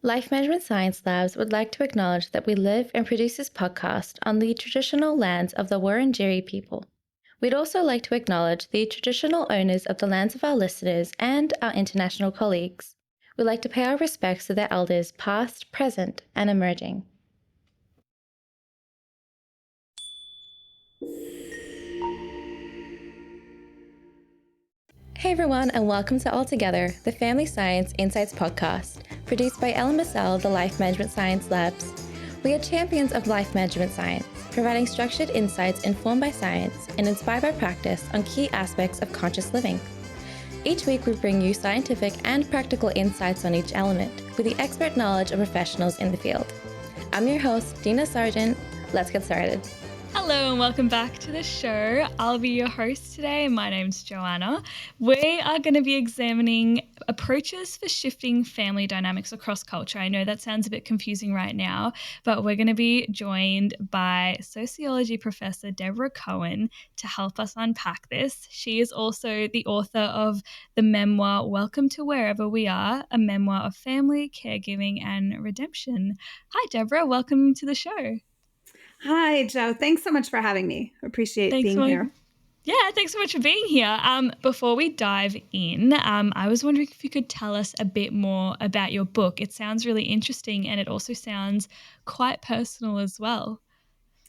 Life Management Science Labs would like to acknowledge that we live and produce this podcast on the traditional lands of the Wurundjeri people. We'd also like to acknowledge the traditional owners of the lands of our listeners and our international colleagues. We'd like to pay our respects to their elders past, present, and emerging. Hey everyone, and welcome to All Together, the Family Science Insights podcast, produced by Ellen Massell of the Life Management Science Labs. We are champions of life management science, providing structured insights informed by science and inspired by practice on key aspects of conscious living. Each week we bring you scientific and practical insights on each element, with the expert knowledge of professionals in the field. I'm your host, Dina Sargent. Let's get started. Hello and welcome back to the show. I'll be your host today. My name's Joanna. We are going to be examining approaches for shifting family dynamics across culture. I know that sounds a bit confusing right now, but we're going to be joined by sociology professor Deborah Cohan to help us unpack this. She is also the author of the memoir, Welcome to Wherever We Are, a memoir of family, caregiving, and redemption. Hi, Deborah. Welcome to the show. Hi, Joe. Thanks so much for having me. Appreciate being here. Yeah, thanks so much for being here. Before we dive in, I was wondering if you could tell us a bit more about your book. It sounds really interesting and it also sounds quite personal as well.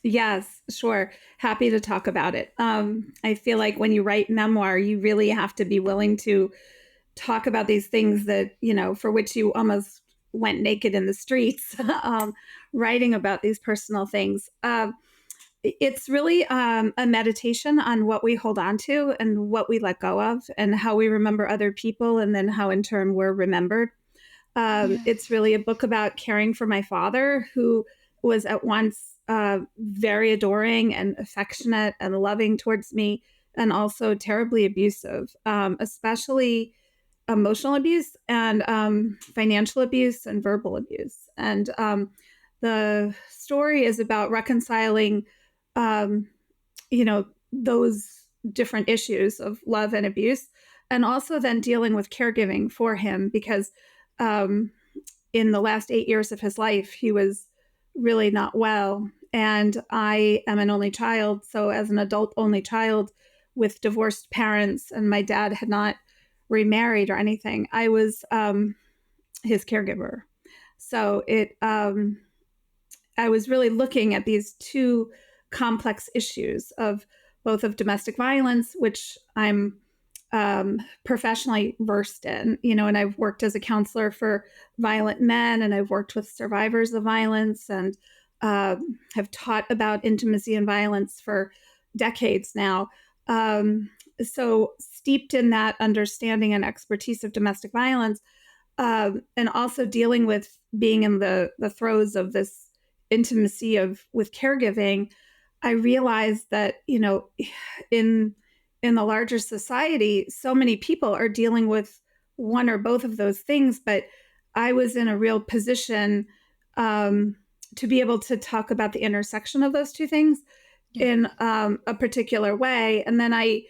Yes, sure. Happy to talk about it. I feel like when you write memoir, you really have to be willing to talk about these things that, for which you almost went naked in the streets, writing about these personal things. It's really a meditation on what we hold on to and what we let go of and how we remember other people and then how in turn we're remembered. It's really a book about caring for my father, who was at once very adoring and affectionate and loving towards me, and also terribly abusive, especially emotional abuse and financial abuse and verbal abuse. And the story is about reconciling those different issues of love and abuse, and also then dealing with caregiving for him, because in the last 8 years of his life, he was really not well. And I am an only child. So as an adult only child with divorced parents, and my dad had not remarried or anything, I was his caregiver. So I was really looking at these two complex issues of both of domestic violence, which I'm professionally versed in, and I've worked as a counselor for violent men, and I've worked with survivors of violence, and have taught about intimacy and violence for decades now. So steeped in that understanding and expertise of domestic violence, and also dealing with being in the throes of this intimacy with caregiving, I realized that, in the larger society, so many people are dealing with one or both of those things, but I was in a real position to be able to talk about the intersection of those two things in a particular way. And then I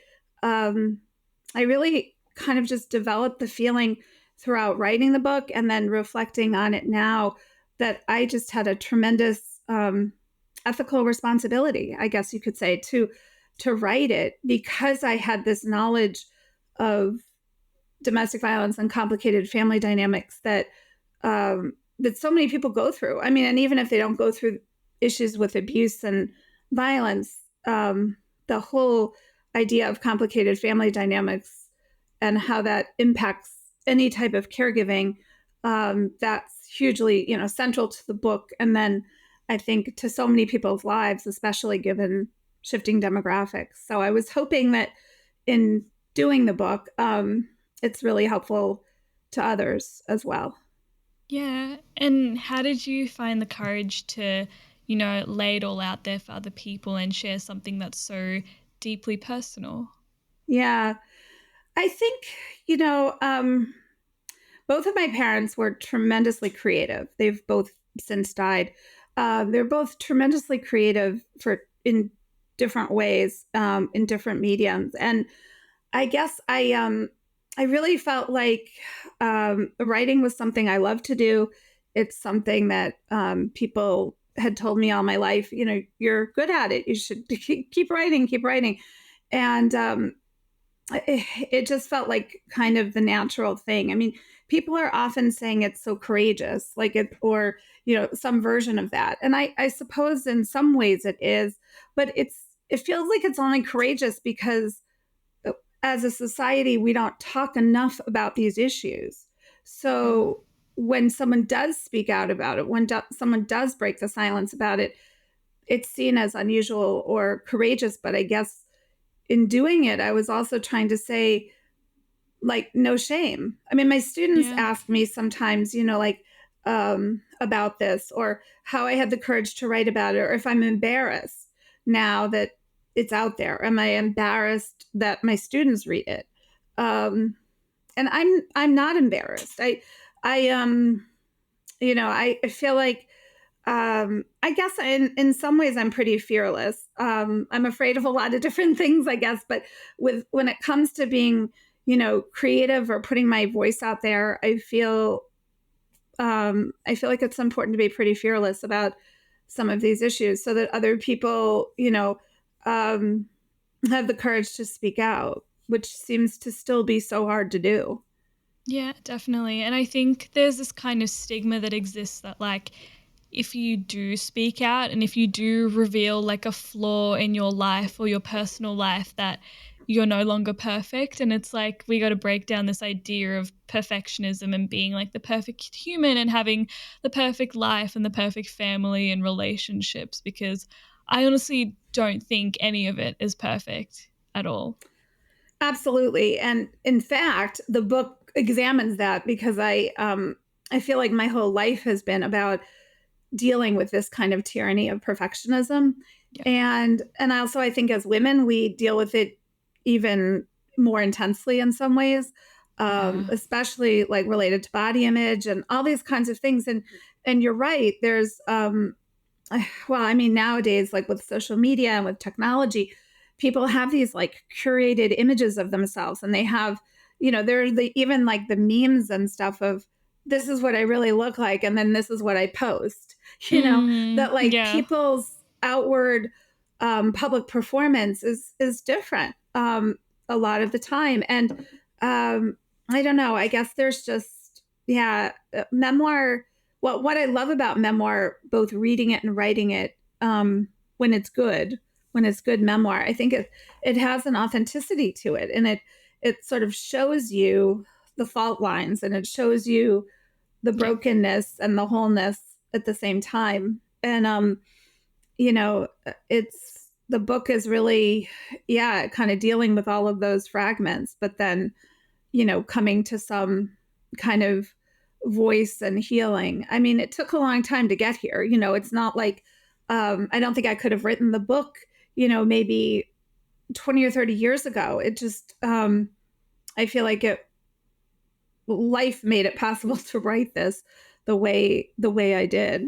really kind of just developed the feeling throughout writing the book and then reflecting on it now that I just had a tremendous ethical responsibility, I guess you could say, to write it, because I had this knowledge of domestic violence and complicated family dynamics that so many people go through. I mean, and even if they don't go through issues with abuse and violence, the whole idea of complicated family dynamics and how that impacts any type of caregiving, that's hugely, central to the book. And then I think to so many people's lives, especially given shifting demographics. So I was hoping that in doing the book, it's really helpful to others as well. Yeah. And how did you find the courage to, lay it all out there for other people and share something that's so deeply personal? Yeah, I think, both of my parents were tremendously creative. They've both since died. They're both tremendously creative in different ways, in different mediums. And I guess I really felt like writing was something I loved to do. it's something that people had told me all my life, you're good at it. You should keep writing, keep writing. And it just felt like kind of the natural thing. I mean, people are often saying it's so courageous, like it, or, some version of that. And I suppose in some ways it is, but it feels like it's only courageous because as a society, we don't talk enough about these issues. So when someone does speak out about it, when someone does break the silence about it, it's seen as unusual or courageous. But I guess in doing it, I was also trying to say, like, no shame. I mean, my students ask me sometimes, about this, or how I had the courage to write about it, or if I'm embarrassed now that it's out there. Am I embarrassed that my students read it? And I'm not embarrassed. I feel like I guess in some ways I'm pretty fearless. I'm afraid of a lot of different things, I guess, but when it comes to being, creative or putting my voice out there, I feel like it's important to be pretty fearless about some of these issues so that other people, have the courage to speak out, which seems to still be so hard to do. Yeah, definitely. And I think there's this kind of stigma that exists that, like, if you do speak out and if you do reveal like a flaw in your life or your personal life, that you're no longer perfect. And it's like we got to break down this idea of perfectionism and being like the perfect human and having the perfect life and the perfect family and relationships, because I honestly don't think any of it is perfect at all. Absolutely. And in fact, the book examines that because I feel like my whole life has been about dealing with this kind of tyranny of perfectionism. Yeah. And also I think as women, we deal with it even more intensely in some ways, especially like related to body image and all these kinds of things. And you're right. There's, well, I mean, nowadays, like with social media and with technology, people have these like curated images of themselves, and they have, there's even like the memes and stuff of this is what I really look like, and then this is what I post. That like people's outward public performance is different a lot of the time, and I don't know. I guess there's just memoir. Well, what I love about memoir, both reading it and writing it, when it's good memoir, I think it has an authenticity to it, and it sort of shows you the fault lines, and it shows you the brokenness and the wholeness at the same time. And it's the book is really kind of dealing with all of those fragments, but then coming to some kind of voice and healing. I mean, it took a long time to get here. It's not like I don't think I could have written the book, maybe 20 or 30 years ago. It just I feel like life made it possible to write this the way I did.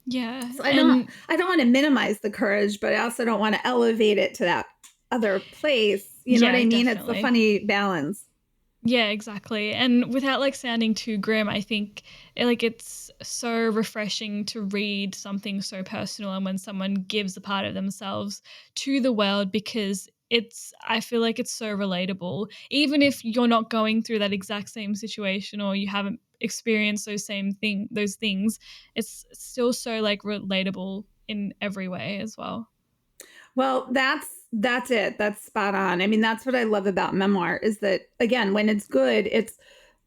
Yeah. So I don't want to minimize the courage, but I also don't want to elevate it to that other place. You know what I mean? Definitely. It's the funny balance. Yeah, exactly. And without like sounding too grim, I think it's so refreshing to read something so personal and when someone gives a part of themselves to the world, because I feel like it's so relatable. Even if you're not going through that exact same situation or you haven't experienced those things, it's still so like relatable in every way as well. Well, that's it. That's spot on. I mean, that's what I love about memoir is that, again, when it's good, it's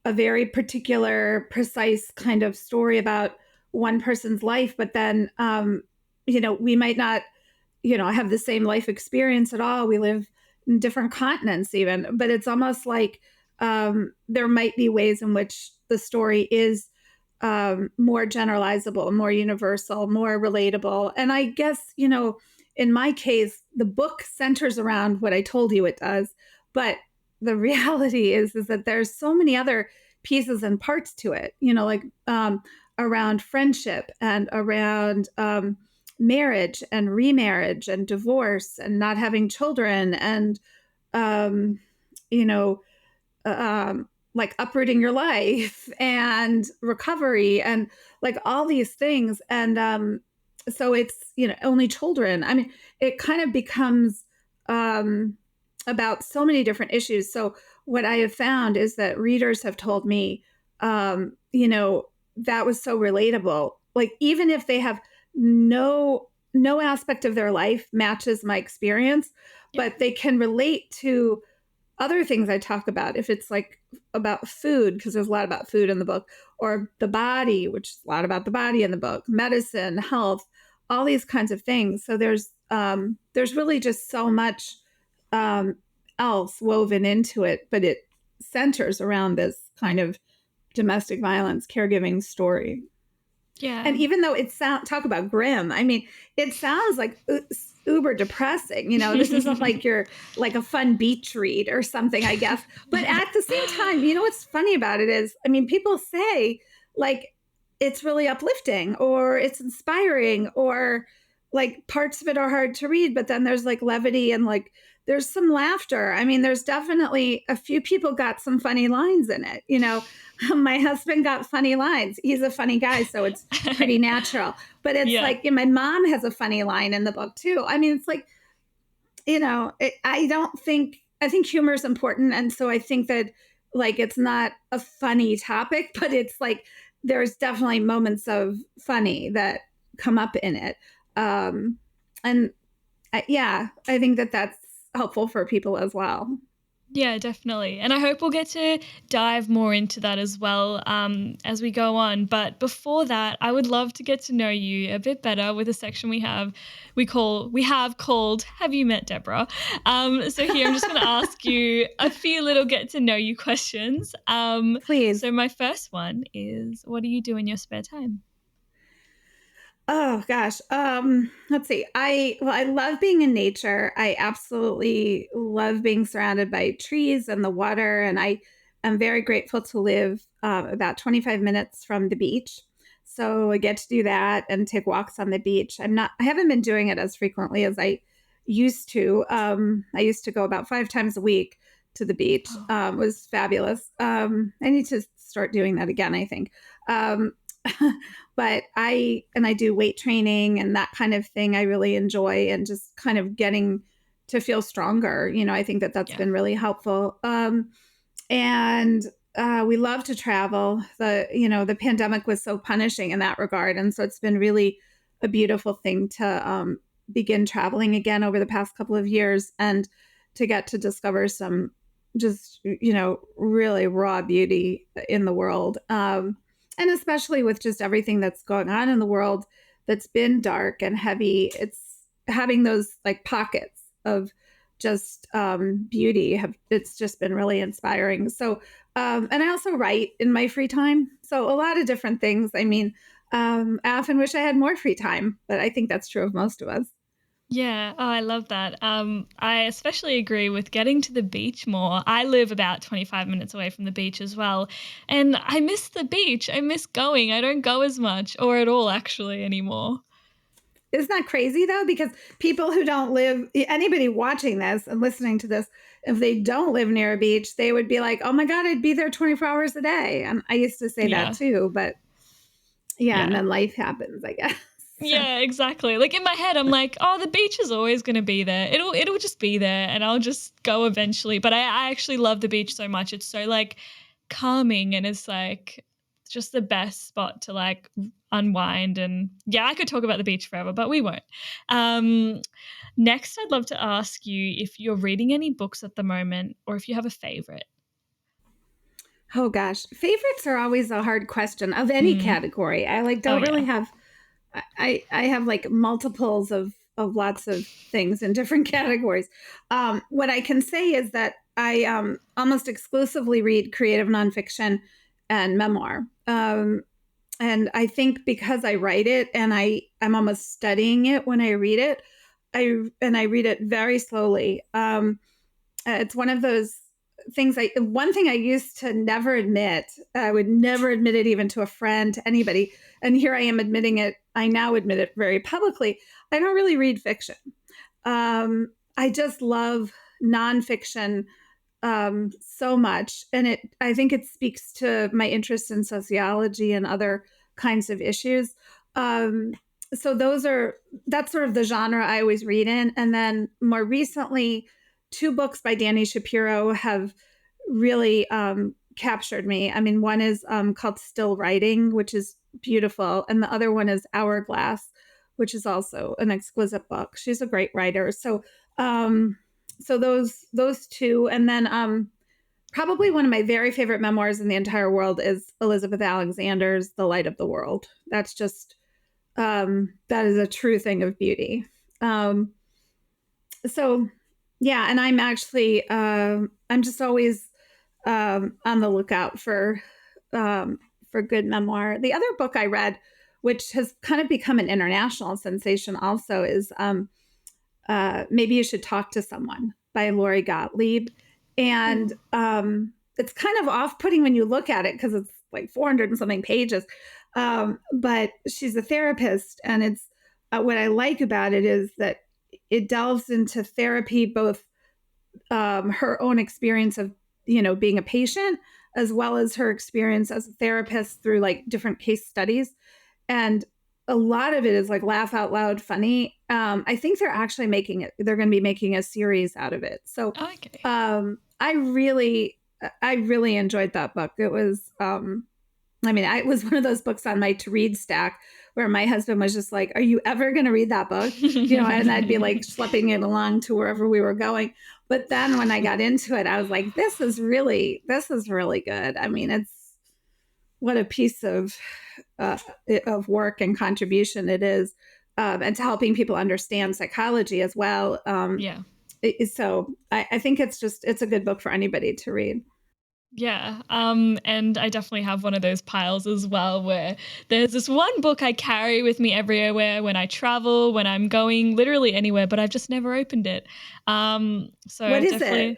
a very particular, precise kind of story about one person's life. But then, we might not, have the same life experience at all. We live in different continents even, but it's almost like there might be ways in which the story is more generalizable, more universal, more relatable. And I guess, in my case, the book centers around what I told you it does. But the reality is that there's so many other pieces and parts to it, like around friendship and around marriage and remarriage and divorce and not having children and, um, like uprooting your life and recovery and like all these things. And so it's, only children. I mean, it kind of becomes about so many different issues. So what I have found is that readers have told me, that was so relatable. Like, even if they have no aspect of their life matches my experience, but they can relate to other things I talk about. If it's like about food, because there's a lot about food in the book, or the body, which is a lot about the body in the book, medicine, health, all these kinds of things. So there's really just so much else woven into it, but it centers around this kind of domestic violence caregiving story. Yeah. And even though talk about grim, I mean, it sounds like uber depressing. This isn't like you're like a fun beach read or something, I guess. But at the same time, what's funny about it is, I mean, people say like it's really uplifting or it's inspiring or like parts of it are hard to read, but then there's like levity and like there's some laughter. I mean, there's definitely a few people got some funny lines in it. My husband got funny lines. He's a funny guy, so it's pretty natural. But it's like, my mom has a funny line in the book too. I mean, it's like, I think humor is important. And so I think that like, it's not a funny topic, but it's like, there's definitely moments of funny that come up in it. I think that that's helpful for people as well. Yeah, definitely. And I hope we'll get to dive more into that as well as we go on. But before that, I would love to get to know you a bit better with a section we have called Have You Met Deborah? So here I'm just going to ask you a few little get to know you questions. Please. So my first one is, what do you do in your spare time? Oh gosh. Let's see. I love being in nature. I absolutely love being surrounded by trees and the water. And I am very grateful to live about 25 minutes from the beach. So I get to do that and take walks on the beach. I haven't been doing it as frequently as I used to. I used to go about 5 times a week to the beach. It was fabulous. I need to start doing that again, I think. But I do weight training and that kind of thing. I really enjoy, and just kind of getting to feel stronger. I think that that's been really helpful. And we love to travel. The pandemic was so punishing in that regard. And so it's been really a beautiful thing to begin traveling again over the past couple of years and to get to discover some just, really raw beauty in the world. And especially with just everything that's going on in the world that's been dark and heavy, it's having those like pockets of just beauty. It's just been really inspiring. So, and I also write in my free time. So a lot of different things. I mean, I often wish I had more free time, but I think that's true of most of us. Yeah, I love that. I especially agree with getting to the beach more. I live about 25 minutes away from the beach as well, and I miss the beach. I miss going. I don't go as much or at all actually anymore. Isn't that crazy though? Because people who don't live, anybody watching this and listening to this, if they don't live near a beach, they would be like, oh my God, I'd be there 24 hours a day. And I used to say that too, but and then life happens, I guess. Yeah, exactly. Like in my head, I'm like, oh, the beach is always going to be there. It'll just be there and I'll just go eventually. But I actually love the beach so much. It's so like calming and it's like just the best spot to like unwind. And yeah, I could talk about the beach forever, but we won't. Next, I'd love to ask you if you're reading any books at the moment or if you have a favorite. Oh gosh, favorites are always a hard question of any category. I don't really have. I have like multiples of lots of things in different categories. What I can say is that I almost exclusively read creative nonfiction and memoir. And I think because I write it and I'm almost studying it when I read it, I read it very slowly. It's one of those things. One thing I used to never admit, I would never admit it even to a friend, to anybody. And here I am admitting it. I now admit it very publicly. I don't really read fiction. I just love nonfiction so much. And I think it speaks to my interest in sociology and other kinds of issues. So that's sort of the genre I always read in. And then more recently, 2 books by Dani Shapiro have really captured me. I mean, one is called Still Writing, which is beautiful. And the other one is Hourglass, which is also an exquisite book. She's a great writer. So those 2. And then probably one of my very favorite memoirs in the entire world is Elizabeth Alexander's The Light of the World. That's just that is a true thing of beauty. So yeah, and I'm actually I'm just always on the lookout for good memoir. The other book I read, which has kind of become an international sensation also, is Maybe You Should Talk to Someone by Lori Gottlieb. And it's kind of off-putting when you look at it because it's like 400 and something pages. But she's a therapist, and it's what I like about it is that it delves into therapy, both her own experience of, being a patient, as well as her experience as a therapist through like different case studies. And a lot of it is like laugh out loud funny. I think they're going to be making a series out of it. So Okay. I really enjoyed that book. It was, it was one of those books on my to read stack where my husband was just like, are you ever going to read that book? And I'd be like schlepping it along to wherever we were going. But then when I got into it, I was like, this is really good. I mean, it's what a piece of work and contribution it is, and to helping people understand psychology as well. So I think it's a good book for anybody to read. Yeah. And I definitely have one of those piles as well, where there's this one book I carry with me everywhere when I travel, when I'm going literally anywhere, but I've just never opened it. So what is it?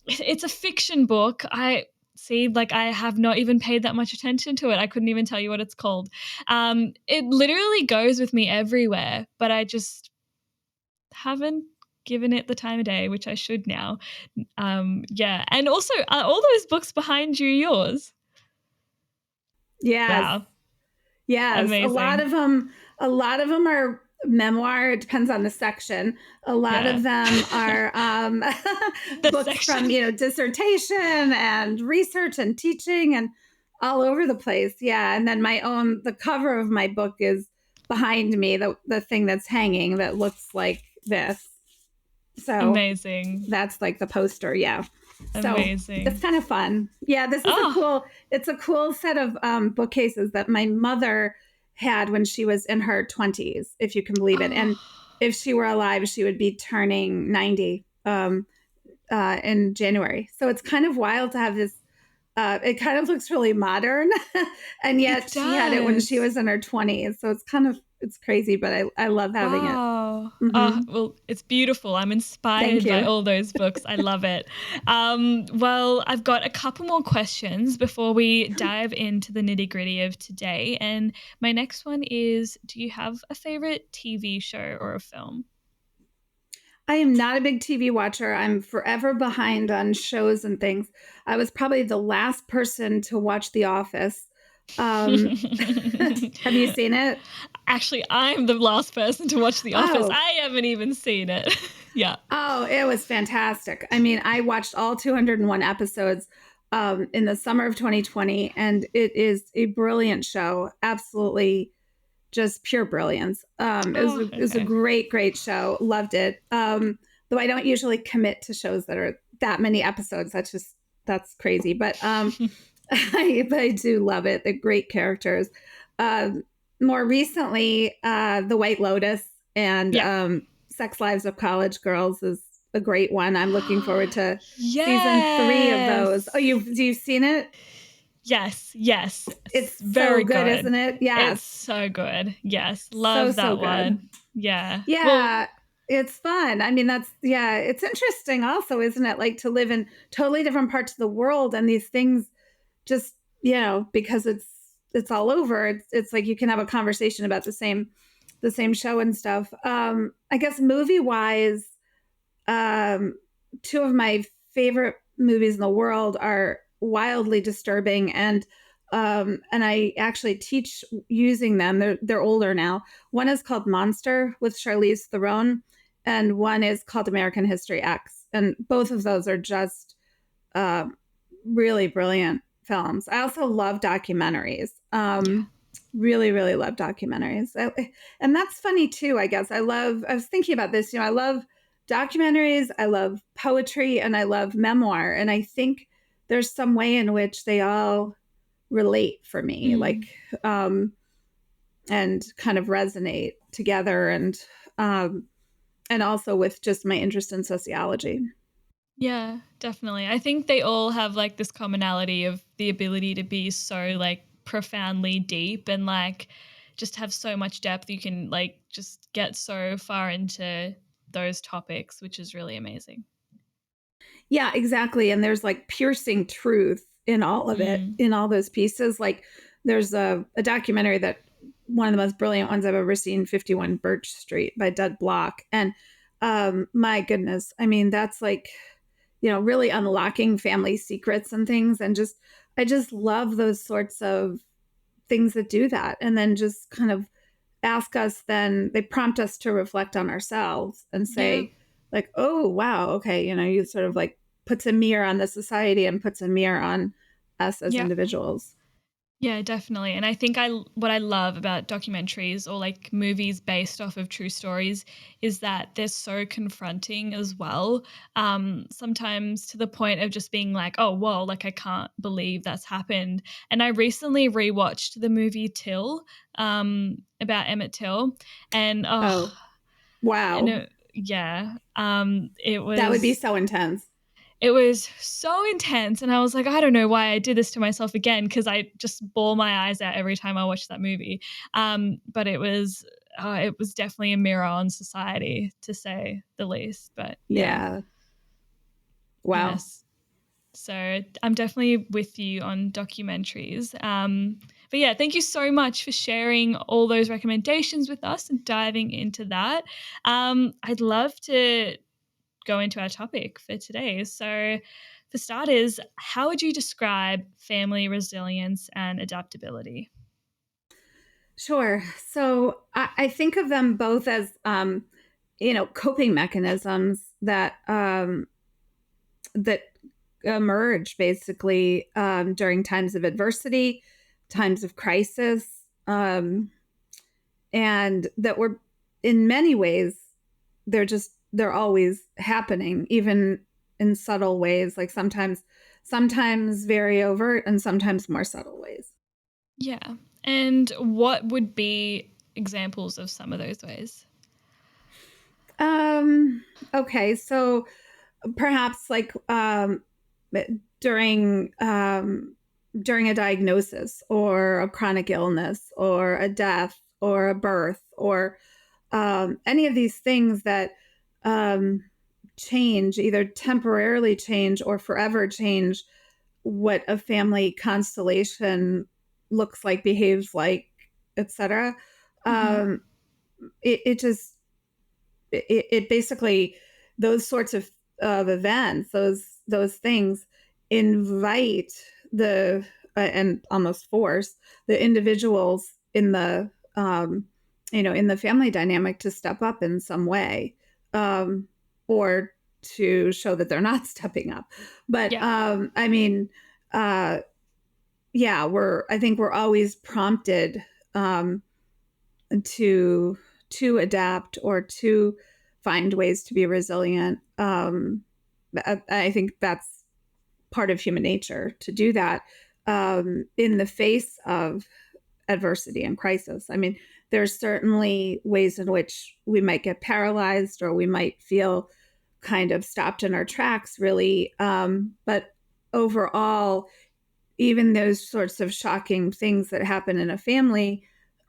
It's a fiction book. I have not even paid that much attention to it. I couldn't even tell you what it's called. It literally goes with me everywhere, but I just haven't given it the time of day, which I should now. And also, are all those books behind you yours? Yes. Wow. Yes. Amazing. A lot of them are memoir. It depends on the section. A lot of them are books from dissertation and research and teaching and all over the place. Yeah. And then the cover of my book is behind me, the thing that's hanging that looks like this. So amazing. That's like the poster. Yeah. Amazing. So it's kind of fun. Yeah. This is it's a cool set of bookcases that my mother had when she was in her 20s, if you can believe it. And if she were alive, she would be turning 90 in January. So it's kind of wild to have this. It kind of looks really modern, and yet she had it when she was in her 20s. So it's crazy, but I love having it. Mm-hmm. Well, it's beautiful. I'm inspired by all those books. I love it. Well, I've got a couple more questions before we dive into the nitty-gritty of today. And my next one is, do you have a favorite TV show or a film? I am not a big TV watcher. I'm forever behind on shows and things. I was probably the last person to watch The Office. Have you seen it? Actually, I'm the last person to watch The Office. I haven't even seen it. Yeah. Oh, it was fantastic. I mean, I watched all 201 episodes in the summer of 2020, and it is a brilliant show. Absolutely just pure brilliance. It was a great, great show. Loved it. Though I don't usually commit to shows that are that many episodes. That's crazy. But I do love it. The great characters. More recently, The White Lotus and Sex Lives of College Girls is a great one. I'm looking forward to season 3 of those. Oh, you've seen it? Yes. It's very so good, isn't it? Yeah. It's so good. Yes. Love that one. Yeah. Yeah. Well, it's fun. I mean, it's interesting also, isn't it? Like to live in totally different parts of the world and these things just, because it's all over. It's like you can have a conversation about the same show and stuff. I guess movie wise, two of my favorite movies in the world are wildly disturbing, and I actually teach using them. They're older now. One is called Monster with Charlize Theron, and one is called American History X. And both of those are just uh, really brilliant films. I also love documentaries. Yeah. Really, really love documentaries. And that's funny too, I guess. I was thinking about this, I love documentaries, I love poetry, and I love memoir. And I think there's some way in which they all relate for me, Mm. and kind of resonate together, and also with just my interest in sociology. Yeah, definitely. I think they all have like this commonality of the ability to be so like profoundly deep and like just have so much depth. You can like just get so far into those topics, which is really amazing. Yeah, exactly. And there's like piercing truth in all of it, Mm. in all those pieces. Like there's a documentary that one of the most brilliant ones I've ever seen, 51 Birch Street by Dud Block. And my goodness, I mean, that's like, really unlocking family secrets and things. And I just love those sorts of things that do that. And then just kind of they prompt us to reflect on ourselves and Yeah. say, like, oh, wow, okay, you sort of like puts a mirror on the society and puts a mirror on us as Yeah. individuals. Yeah, definitely. And I think what I love about documentaries or like movies based off of true stories is that they're so confronting as well. Sometimes to the point of just being like, oh, whoa, like I can't believe that's happened. And I recently rewatched the movie Till, about Emmett Till, and Oh, wow. yeah, it That would be was so intense. it was so intense, and I was like, "I don't know why I did this to myself again," because I just bawl my eyes out every time I watch that movie. But it was definitely a mirror on society, to say the least. But yeah, Yeah. Wow. yes. So I'm definitely with you on documentaries. But yeah, thank you so much for sharing all those recommendations with us and diving into that. I'd love to go into our topic for today. So, for starters, how would you describe family resilience and adaptability? Sure. So I think of them both as, coping mechanisms that emerge basically during times of adversity, times of crisis, um, and that were in many ways they're always happening, even in subtle ways. Like sometimes very overt, and sometimes more subtle ways. Yeah. And what would be examples of some of those ways? Um, okay, so perhaps like during during a diagnosis or a chronic illness or a death or a birth or any of these things that um, change, either temporarily change or forever change what a family constellation looks like, behaves like, etc. Hmm. Um, it just it basically, those sorts of events, those things invite and almost force the individuals in the family dynamic to step up in some way, or to show that they're not stepping up. But Yeah. I mean, uh, yeah, I think we're always prompted um, to adapt or to find ways to be resilient. I think that's part of human nature to do that in the face of adversity and crisis. I mean, there's certainly ways in which we might get paralyzed or we might feel kind of stopped in our tracks, really. But overall, even those sorts of shocking things that happen in a family,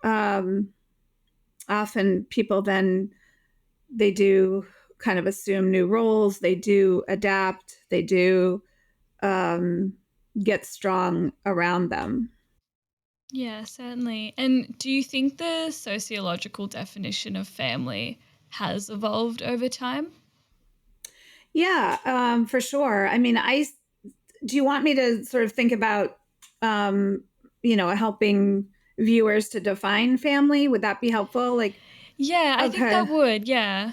um, often people then they do kind of assume new roles, they do adapt, they do um, get strong around them. Yeah, certainly. And do you think the sociological definition of family has evolved over time? Yeah, for sure. I mean, do you want me to sort of think about, helping viewers to define family? Would that be helpful? Like, Yeah, I think okay. that would. Yeah.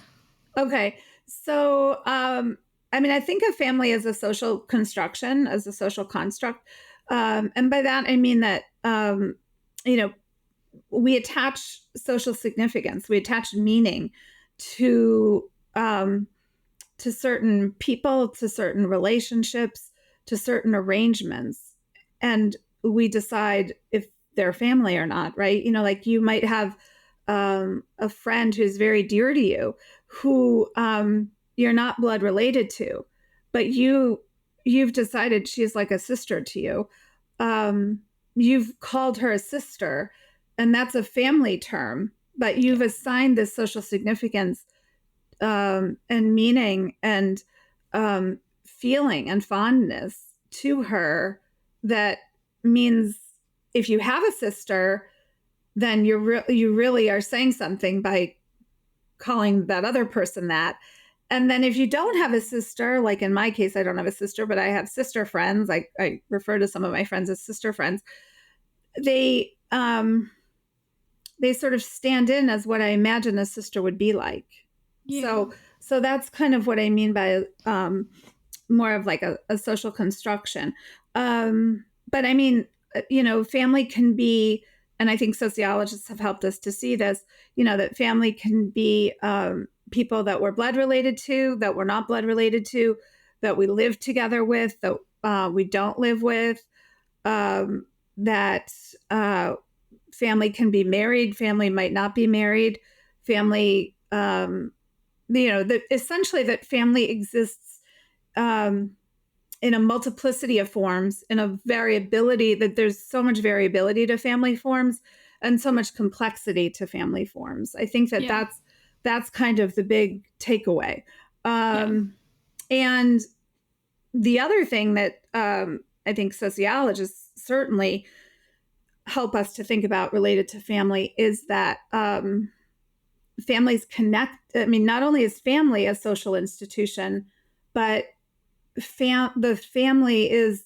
Okay. So, I mean, I think of family as a social construction, as a social construct. And by that, I mean that, you know, we attach social significance, we attach meaning to, to certain people, to certain relationships, to certain arrangements. And we decide if they're family or not, right? Like you might have a friend who's very dear to you who you're not blood related to, but you've decided she's like a sister to you. Um, you've called her a sister, and that's a family term, but you've assigned this social significance and meaning and feeling and fondness to her that means if you have a sister, then you really are saying something by calling that other person that. And then if you don't have a sister, like in my case, I don't have a sister, but I have sister friends. I refer to some of my friends as sister friends. They sort of stand in as what I imagine a sister would be like. Yeah. So that's kind of what I mean by more of like a social construction. But I mean, family can be, and I think sociologists have helped us to see this, that family can be people that we're blood related to, that we're not blood related to, that we live together with, that we don't live with, that family can be married, family might not be married, family, essentially that family exists in a multiplicity of forms, in a variability, that there's so much variability to family forms and so much complexity to family forms. I think that that's kind of the big takeaway. And the other thing that I think sociologists certainly help us to think about related to family is that families connect. I mean, not only is family a social institution, but the family is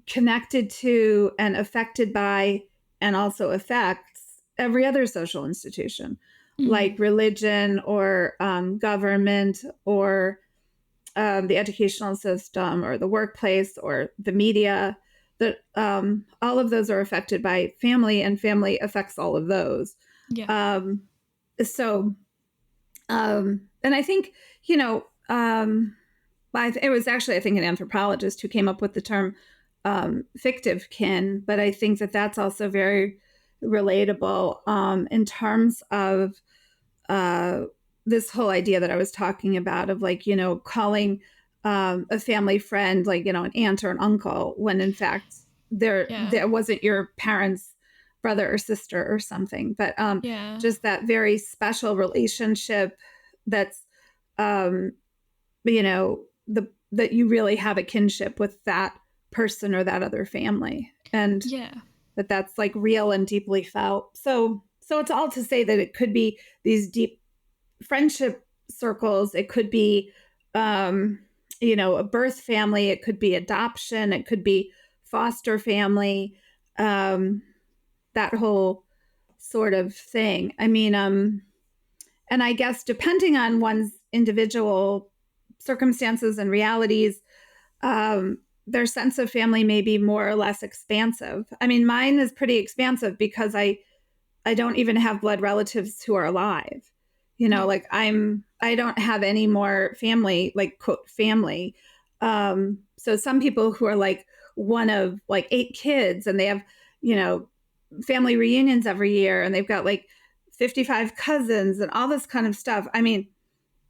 connected to and affected by and also affects every other social institution, like religion or government or the educational system or the workplace or the media. That all of those are affected by family, and family affects all of those. And I think, it was actually, I think, an anthropologist who came up with the term fictive kin, but I think that that's also very relatable in terms of this whole idea that I was talking about of like, calling a family friend, like, an aunt or an uncle, when in fact there wasn't your parents' brother or sister or something, but just that very special relationship that's, that you really have a kinship with that person or that other family, and that's like real and deeply felt. So it's all to say that it could be these deep friendship circles. It could be, a birth family. It could be adoption. It could be foster family. That whole sort of thing. I mean, and I guess depending on one's individual circumstances and realities, their sense of family may be more or less expansive. I mean, mine is pretty expansive because I don't even have blood relatives who are alive. Like I don't have any more family, like quote family. So some people who are like one of like 8 kids and they have, family reunions every year and they've got like 55 cousins and all this kind of stuff. I mean,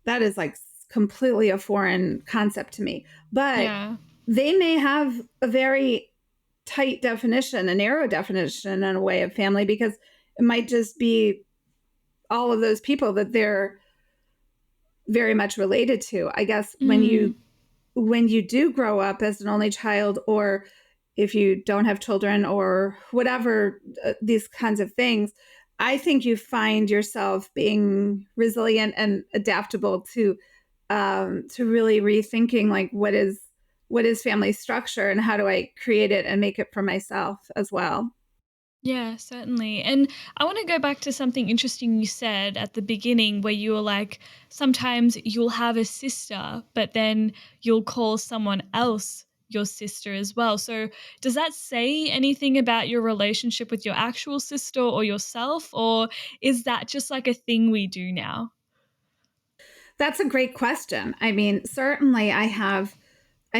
that is like completely a foreign concept to me, but they may have a very tight definition, a narrow definition in a way of family, because it might just be all of those people that they're very much related to. I guess when you do grow up as an only child, or if you don't have children or whatever, these kinds of things, I think you find yourself being resilient and adaptable to to really rethinking like what is family structure and how do I create it and make it for myself as well. Yeah, certainly. And I want to go back to something interesting you said at the beginning where you were like, sometimes you'll have a sister, but then you'll call someone else your sister as well. So does that say anything about your relationship with your actual sister or yourself? Or is that just like a thing we do now? That's a great question. I mean, certainly I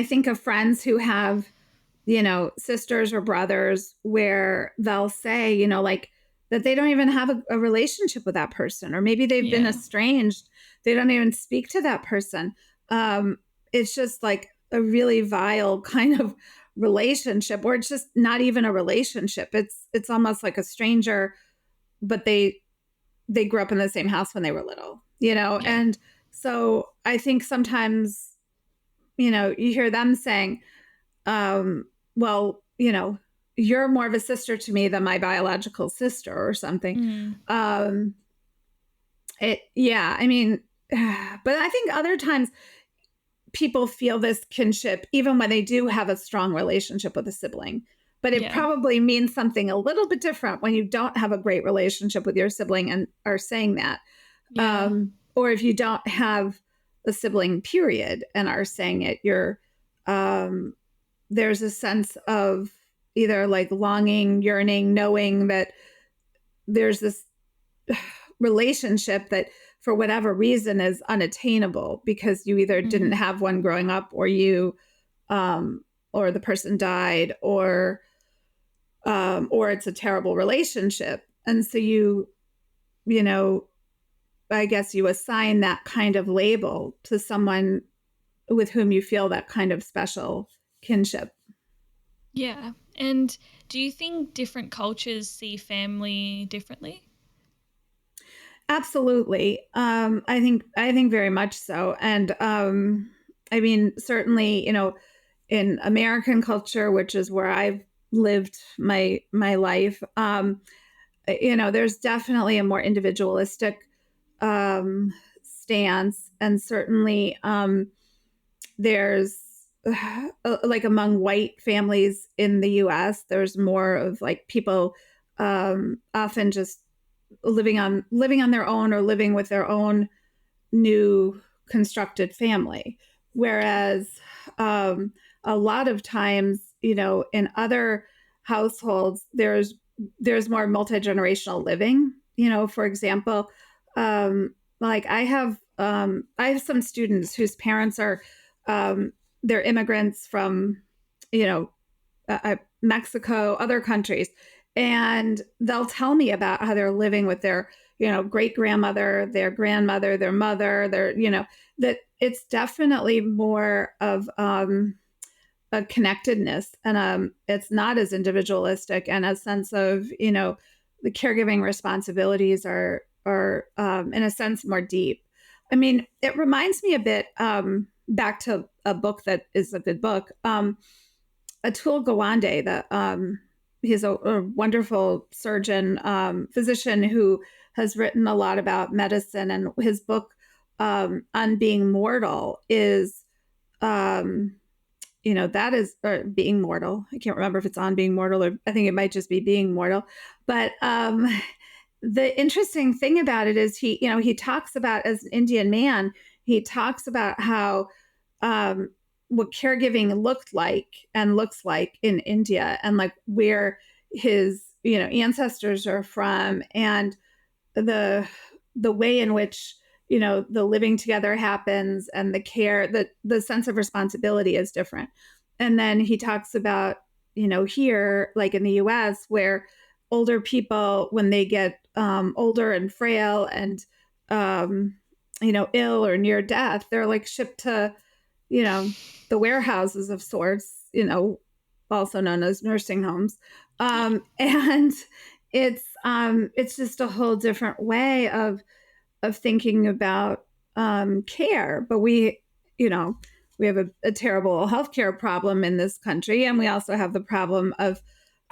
think of friends who have, sisters or brothers where they'll say, like that they don't even have a relationship with that person, or maybe they've been Yeah. estranged. They don't even speak to that person. It's just like a really vile kind of relationship, or it's just not even a relationship. It's almost like a stranger, but they grew up in the same house when they were little, Yeah. and so I think sometimes, you hear them saying, well, you're more of a sister to me than my biological sister or something. Mm. Um, yeah, I mean, but I think other times people feel this kinship even when they do have a strong relationship with a sibling. But it Yeah. probably means something a little bit different when you don't have a great relationship with your sibling and are saying that. Yeah. Or if you don't have a sibling, period, and are saying it, um, there's a sense of either like longing, yearning, knowing that there's this relationship that for whatever reason is unattainable because you either didn't Mm. have one growing up, or um or the person died, or it's a terrible relationship, and so you know I guess you assign that kind of label to someone with whom you feel that kind of special kinship. Yeah. And do you think different cultures see family differently? Absolutely. I think very much so. And I mean, certainly, in American culture, which is where I've lived my life, there's definitely a more individualistic stance, and certainly there's like among white families in the US, there's more of like people often just living on their own, or living with their own new constructed family. Whereas a lot of times, in other households, there's more multi-generational living. For example, like I have some students whose parents are they're immigrants from, you know Mexico, other countries, and they'll tell me about how they're living with their, great grandmother, their grandmother, their mother, that it's definitely more of a connectedness, and it's not as individualistic, and a sense of, the caregiving responsibilities are in a sense more deep. I mean, it reminds me a bit, back to a book that is a good book. Atul Gawande, he's a wonderful surgeon, physician who has written a lot about medicine, and his book on being mortal is, um, that is, or being mortal. I can't remember if it's on being mortal, or I think it might just be being mortal. But the interesting thing about it is he talks about, as an Indian man, he talks about how um, what caregiving looked like and looks like in India, and like where his ancestors are from, and the the way in which the living together happens, and the care, the sense of responsibility is different. And then he talks about, here, like in the US, where older people, when they get older and frail and um, ill or near death, they're like shipped to, you know the warehouses of sorts, also known as nursing homes. Yeah. And it's just a whole different way of thinking about care. But we have a terrible healthcare problem in this country, and we also have the problem of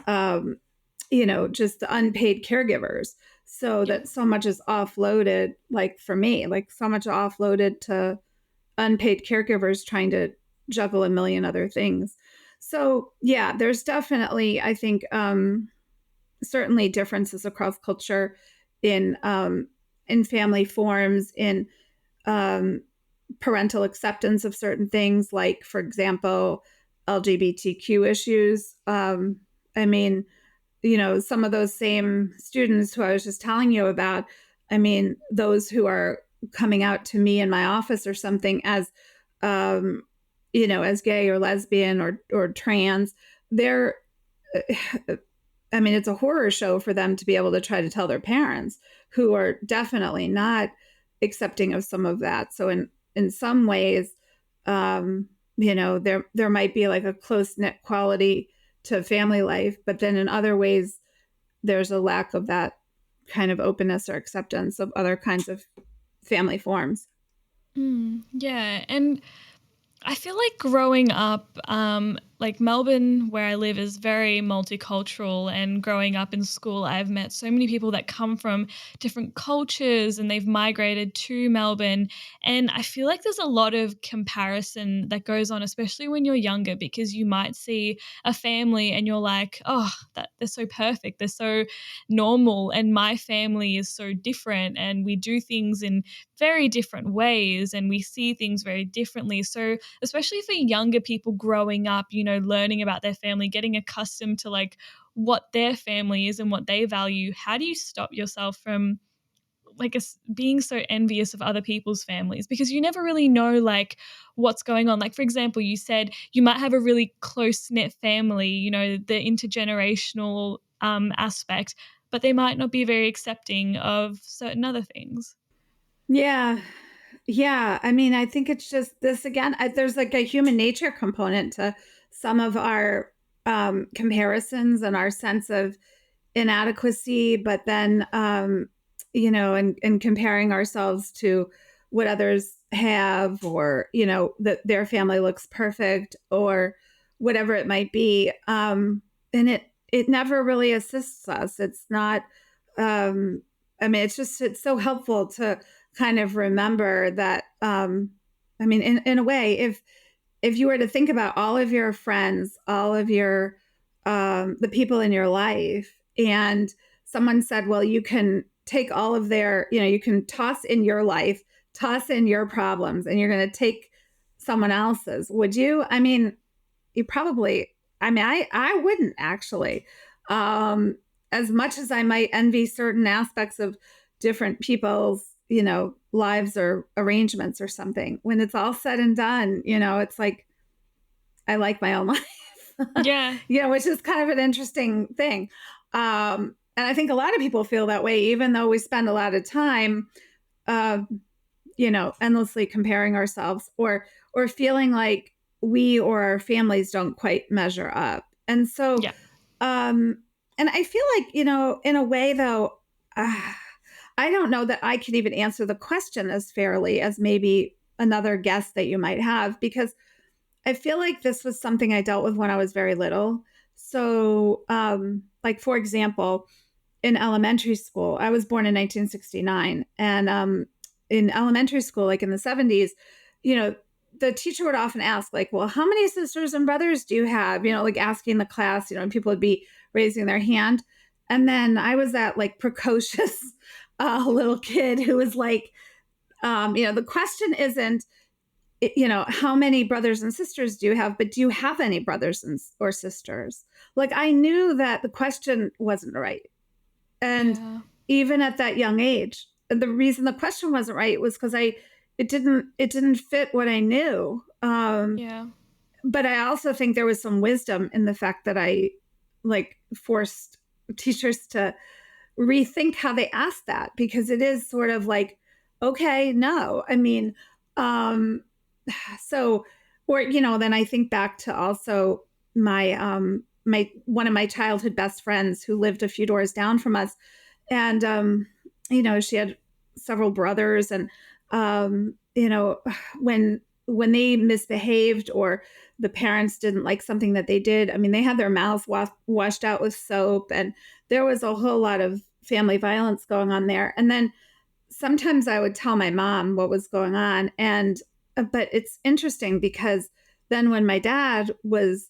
um, just the unpaid caregivers. So Yeah. that so much is offloaded, like for me, like so much offloaded to unpaid caregivers trying to juggle a million other things. So yeah, there's definitely, I think, certainly differences across culture in family forms, in um, parental acceptance of certain things, like, for example, LGBTQ issues. I mean, some of those same students who I was just telling you about, I mean, those who are coming out to me in my office or something as, um, as gay or lesbian or trans, they're, I mean, it's a horror show for them to be able to try to tell their parents, who are definitely not accepting of some of that. So in some ways, there might be like a close knit quality to family life, but then in other ways, there's a lack of that kind of openness or acceptance of other kinds of family forms. Yeah. And I feel like growing up, like Melbourne, where I live, is very multicultural. And growing up in school, I've met so many people that come from different cultures and they've migrated to Melbourne. And I feel like there's a lot of comparison that goes on, especially when you're younger, because you might see a family and you're like, oh, that they're so perfect. They're so normal. And my family is so different. And we do things in very different ways and we see things very differently. So, especially for younger people growing up, learning about their family, getting accustomed to like what their family is and what they value, how do you stop yourself from like being so envious of other people's families? Because you never really know like what's going on. Like, for example, you said you might have a really close-knit family, the intergenerational aspect, but they might not be very accepting of certain other things. Yeah. Yeah. I mean, I think it's just this again, there's like a human nature component to some of our comparisons and our sense of inadequacy, but then, and comparing ourselves to what others have, or, that their family looks perfect or whatever it might be. And it never really assists us. It's not, I mean, it's so helpful to kind of remember that, I mean, in a way, if you were to think about all of your friends, all of your, the people in your life, and someone said, well, you can take all of their, you can toss in your life, toss in your problems, and you're going to take someone else's. Would you? I mean, you probably, I mean, I wouldn't actually. As much as I might envy certain aspects of different people's, lives or arrangements or something, when it's all said and done, it's like, I like my own life. Yeah. Which is kind of an interesting thing. And I think a lot of people feel that way, even though we spend a lot of time, endlessly comparing ourselves or feeling like we or our families don't quite measure up. And so, Yeah. and I feel like, in a way though, I don't know that I could even answer the question as fairly as maybe another guest that you might have, because I feel like this was something I dealt with when I was very little. So, like, for example, in elementary school, I was born in 1969. And in elementary school, like in the 70s, the teacher would often ask, like, well, how many sisters and brothers do you have? Like asking the class, and people would be raising their hand. And then I was that like precocious little kid who was like, the question isn't, how many brothers and sisters do you have, but do you have any brothers or sisters? Like, I knew that the question wasn't right. And even at that young age, the reason the question wasn't right was because it didn't fit what I knew. But I also think there was some wisdom in the fact that I like forced teachers to rethink how they ask that, because it is sort of like, okay, no, I mean, so, or, then I think back to also my, one of my childhood best friends who lived a few doors down from us. And, she had several brothers, and, when they misbehaved or the parents didn't like something that they did, I mean, they had their mouths washed out with soap, and there was a whole lot of family violence going on there. And then sometimes I would tell my mom what was going on, and but it's interesting because then when my dad was,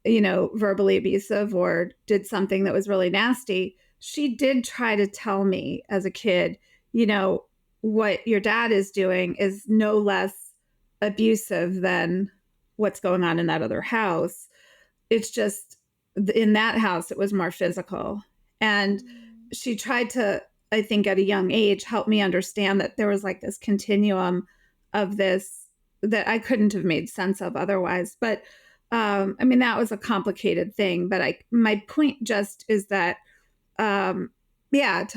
verbally abusive or did something that was really nasty, she did try to tell me as a kid, what your dad is doing is no less abusive than what's going on in that other house. It's just in that house, it was more physical. And she tried to, I think at a young age, help me understand that there was like this continuum of this that I couldn't have made sense of otherwise. But that was a complicated thing. But my point just is that, to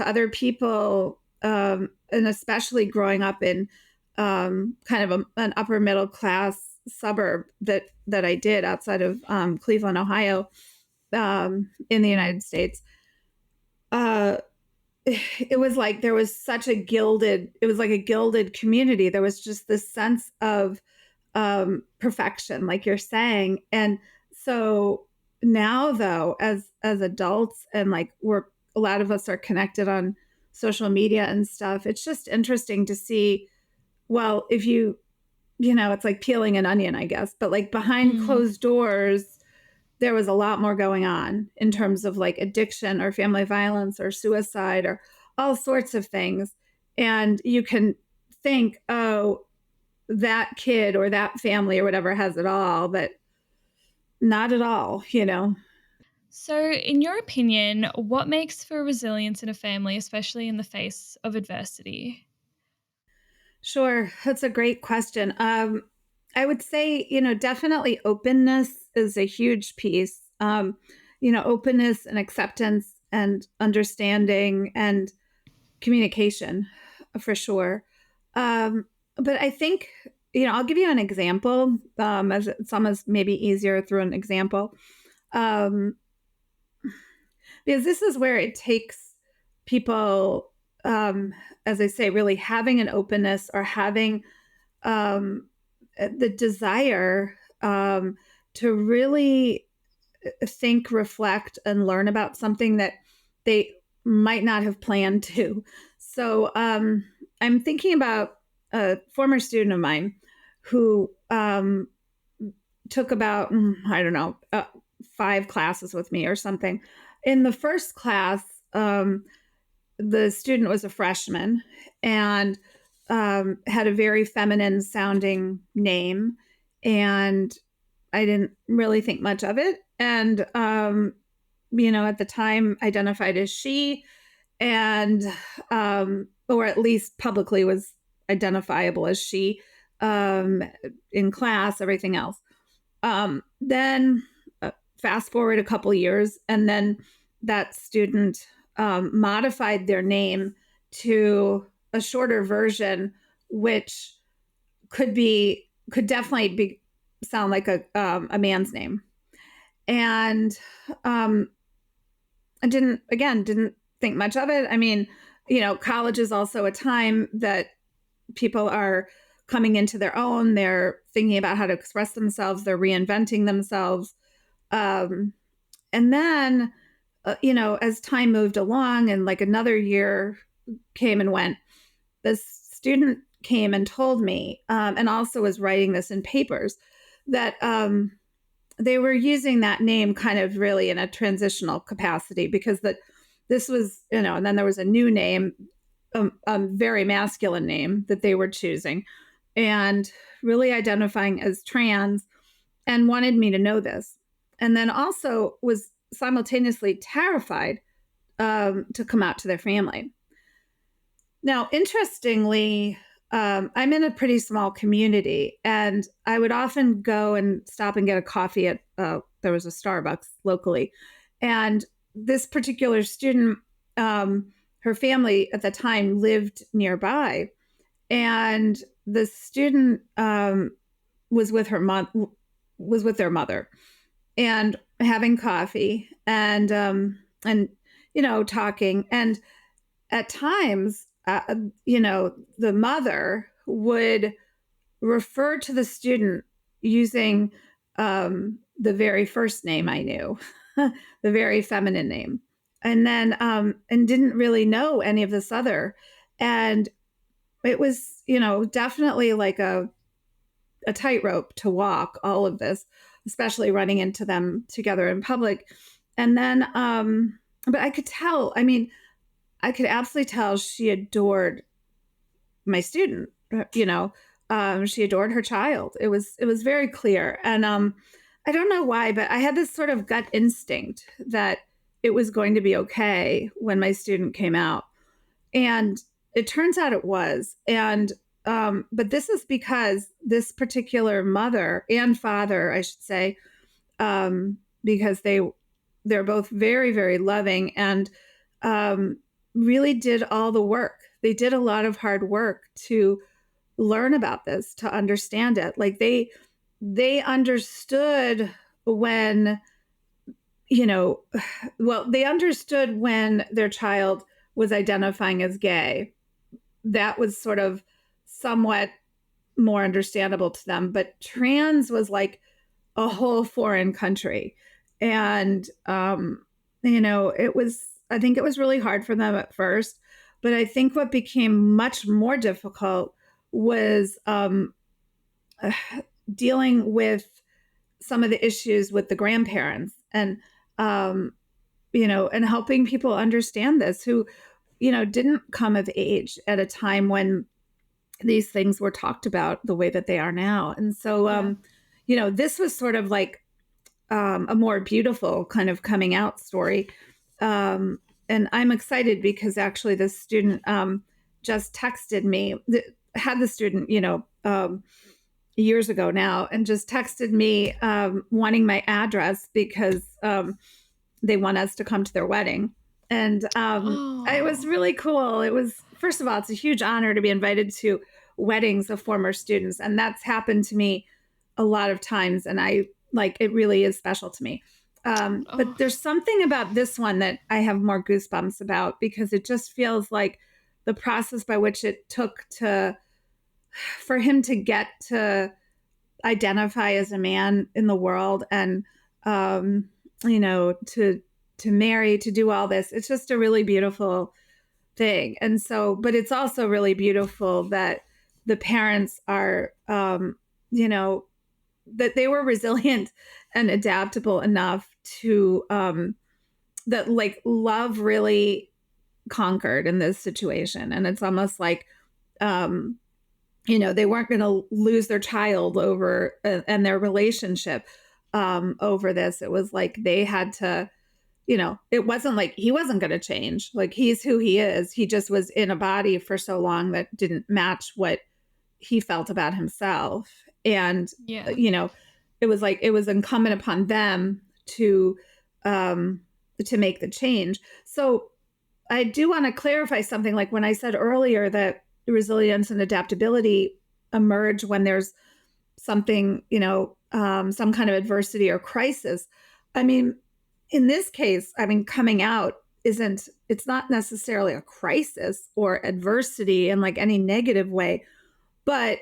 other people, and especially growing up in kind of an upper middle class suburb that I did outside of Cleveland, Ohio, in the United States. It was like there was such a gilded community. There was just this sense of perfection, like you're saying. And so now, though, as adults, and like a lot of us are connected on social media and stuff, it's just interesting to see. Well, if it's like peeling an onion, I guess, but like behind closed doors, there was a lot more going on in terms of like addiction or family violence or suicide or all sorts of things. And you can think, oh, that kid or that family or whatever has it all, but not at all. So, in your opinion, what makes for resilience in a family, especially in the face of adversity? Sure. That's a great question. I would say, definitely openness is a huge piece. Openness and acceptance and understanding and communication for sure. But I think, I'll give you an example, as it's almost maybe easier through an example. Because this is where it takes people, as I say, really having an openness or having the desire to really think, reflect, and learn about something that they might not have planned to. So I'm thinking about a former student of mine who took about, I don't know, 5 classes with me or something. In the first class, the student was a freshman and had a very feminine sounding name. And I didn't really think much of it. And, at the time identified as she, and, or at least publicly was identifiable as she, in class, everything else. Then fast forward a couple years, and then that student modified their name to a shorter version, which could definitely sound like a man's name. And I didn't think much of it. I mean, college is also a time that people are coming into their own. They're thinking about how to express themselves. They're reinventing themselves. And then, as time moved along and like another year came and went, this student came and told me, and also was writing this in papers, that they were using that name kind of really in a transitional capacity because this was, and then there was a new name, a very masculine name that they were choosing and really identifying as trans, and wanted me to know this. And then also was simultaneously terrified to come out to their family. Now, interestingly, I'm in a pretty small community, and I would often go and stop and get a coffee at, there was a Starbucks locally. And this particular student, her family at the time lived nearby. And the student was with their mother and having coffee and talking. And at times, the mother would refer to the student using the very first name I knew, the very feminine name, and then and didn't really know any of this other. And it was, definitely like a a tightrope to walk all of this, especially running into them together in public. And then, but I could tell, I mean, I could absolutely tell she adored my student, you know, she adored her child. It was very clear. And I don't know why, but I had this sort of gut instinct that it was going to be okay when my student came out. And it turns out it was. And but this is because this particular mother and father, I should say, because they're both very, very loving and really did all the work. They did a lot of hard work to learn about this, to understand it. Like they understood when, you know, well, they understood when their child was identifying as gay. That was sort of somewhat more understandable to them. But trans was like a whole foreign country. And, you know, I think it was really hard for them at first. But I think what became much more difficult was dealing with some of the issues with the grandparents and, you know, and helping people understand this who, you know, didn't come of age at a time when these things were talked about the way that they are now. And so, you know, this was sort of like a more beautiful kind of coming out story. And I'm excited because actually the student just texted me, had the student, you know, years ago now, and just texted me wanting my address because they want us to come to their wedding. And it was really cool. It was, first of all, it's a huge honor to be invited to weddings of former students. And that's happened to me a lot of times. And it really is special to me. But there's something about this one that I have more goosebumps about because it just feels like the process by which it took for him to get to identify as a man in the world and, you know, to marry, to do all this. It's just a really beautiful thing. And so, but it's also really beautiful that the parents are, you know, that they were resilient and adaptable enough to, that like love really conquered in this situation. And it's almost like, you know, they weren't going to lose their child over and their relationship over this. It was like they had to, you know, it wasn't like he wasn't going to change. Like he's who he is. He just was in a body for so long that didn't match what he felt about himself. And, you know, it was like it was incumbent upon them to make the change. So I do want to clarify something. Like when I said earlier that resilience and adaptability emerge when there's something, you know, some kind of adversity or crisis. I mean, in this case, I mean, coming out it's not necessarily a crisis or adversity in like any negative way, but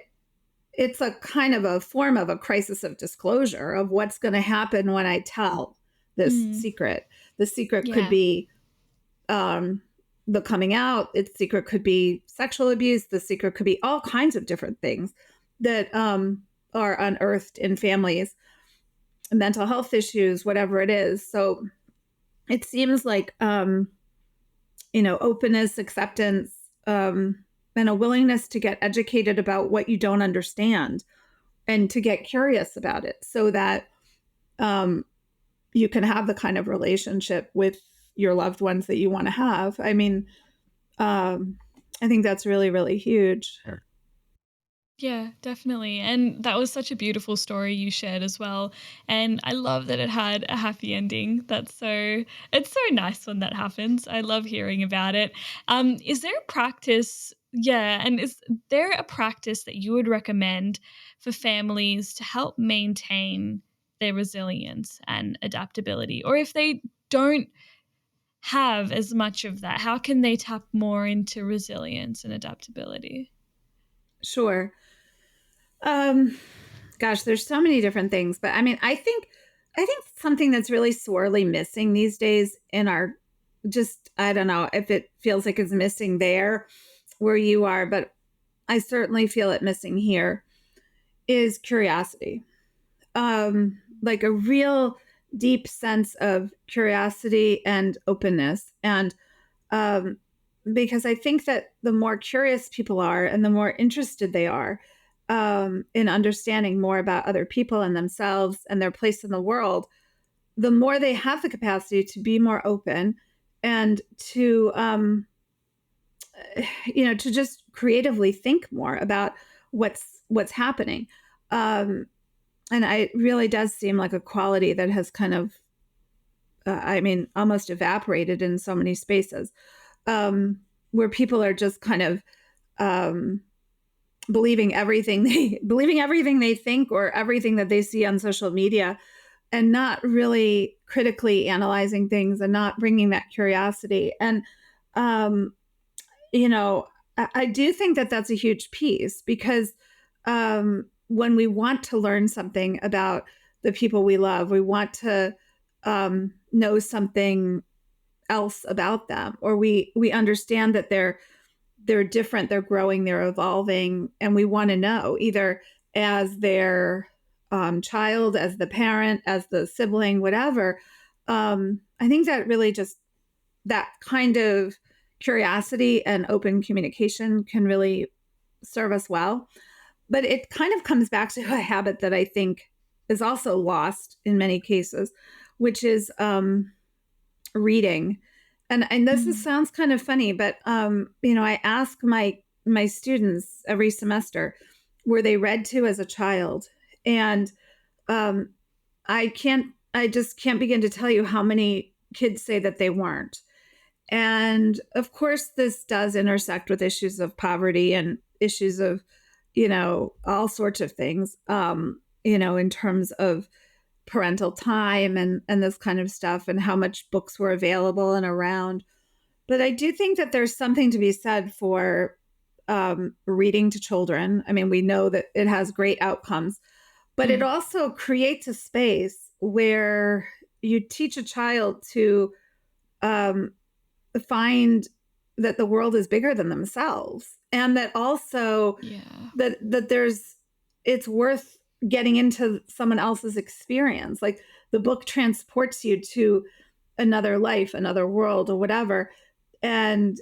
it's a kind of a form of a crisis of disclosure of what's going to happen when I tell this secret. The secret could be the coming out. Its secret could be sexual abuse. The secret could be all kinds of different things that are unearthed in families, mental health issues, whatever it is. So it seems like, you know, openness, acceptance, and a willingness to get educated about what you don't understand and to get curious about it so that you can have the kind of relationship with your loved ones that you want to have. I mean, I think that's really, really huge. Yeah, definitely. And that was such a beautiful story you shared as well. And I love that it had a happy ending. It's so nice when that happens. I love hearing about it. Is there a practice? Yeah. And is there a practice that you would recommend for families to help maintain their resilience and adaptability? Or if they don't have as much of that, how can they tap more into resilience and adaptability? Sure. Gosh, there's so many different things, but I mean, I think something that's really sorely missing these days in our I don't know if it feels like it's missing there where you are, but I certainly feel it missing here is curiosity, like a real deep sense of curiosity and openness. And because I think that the more curious people are and the more interested they are in understanding more about other people and themselves and their place in the world, the more they have the capacity to be more open and to, to just creatively think more about what's happening. And it really does seem like a quality that has kind of, almost evaporated in so many spaces, where people are just kind of believing everything they think or everything that they see on social media, and not really critically analyzing things and not bringing that curiosity. And I do think that that's a huge piece, because when we want to learn something about the people we love, we want to know something else about them, or we understand that they're different, they're growing, they're evolving, and we want to know, either as their child, as the parent, as the sibling, whatever. I think that really just that kind of curiosity and open communication can really serve us well. But it kind of comes back to a habit that I think is also lost in many cases, which is reading. And this sounds kind of funny, but I ask my students every semester, were they read to as a child? And I just can't begin to tell you how many kids say that they weren't. And of course, this does intersect with issues of poverty and issues of, all sorts of things, in terms of parental time and this kind of stuff, and how much books were available and around. But I do think that there's something to be said for reading to children. I mean, we know that it has great outcomes, but it also creates a space where you teach a child to find that the world is bigger than themselves, and that also that it's worth getting into someone else's experience. Like, the book transports you to another life, another world, or whatever, and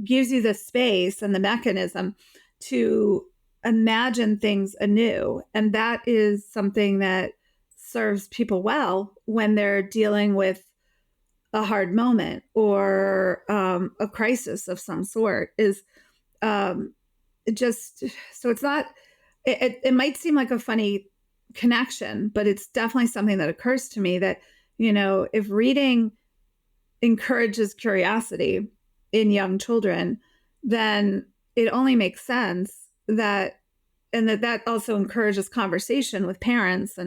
gives you the space and the mechanism to imagine things anew. And that is something that serves people well when they're dealing with a hard moment or a crisis of some sort. Is just so it's not. It might seem like a funny connection, but it's definitely something that occurs to me, that if reading encourages curiosity in young children, then it only makes sense that also encourages conversation with parents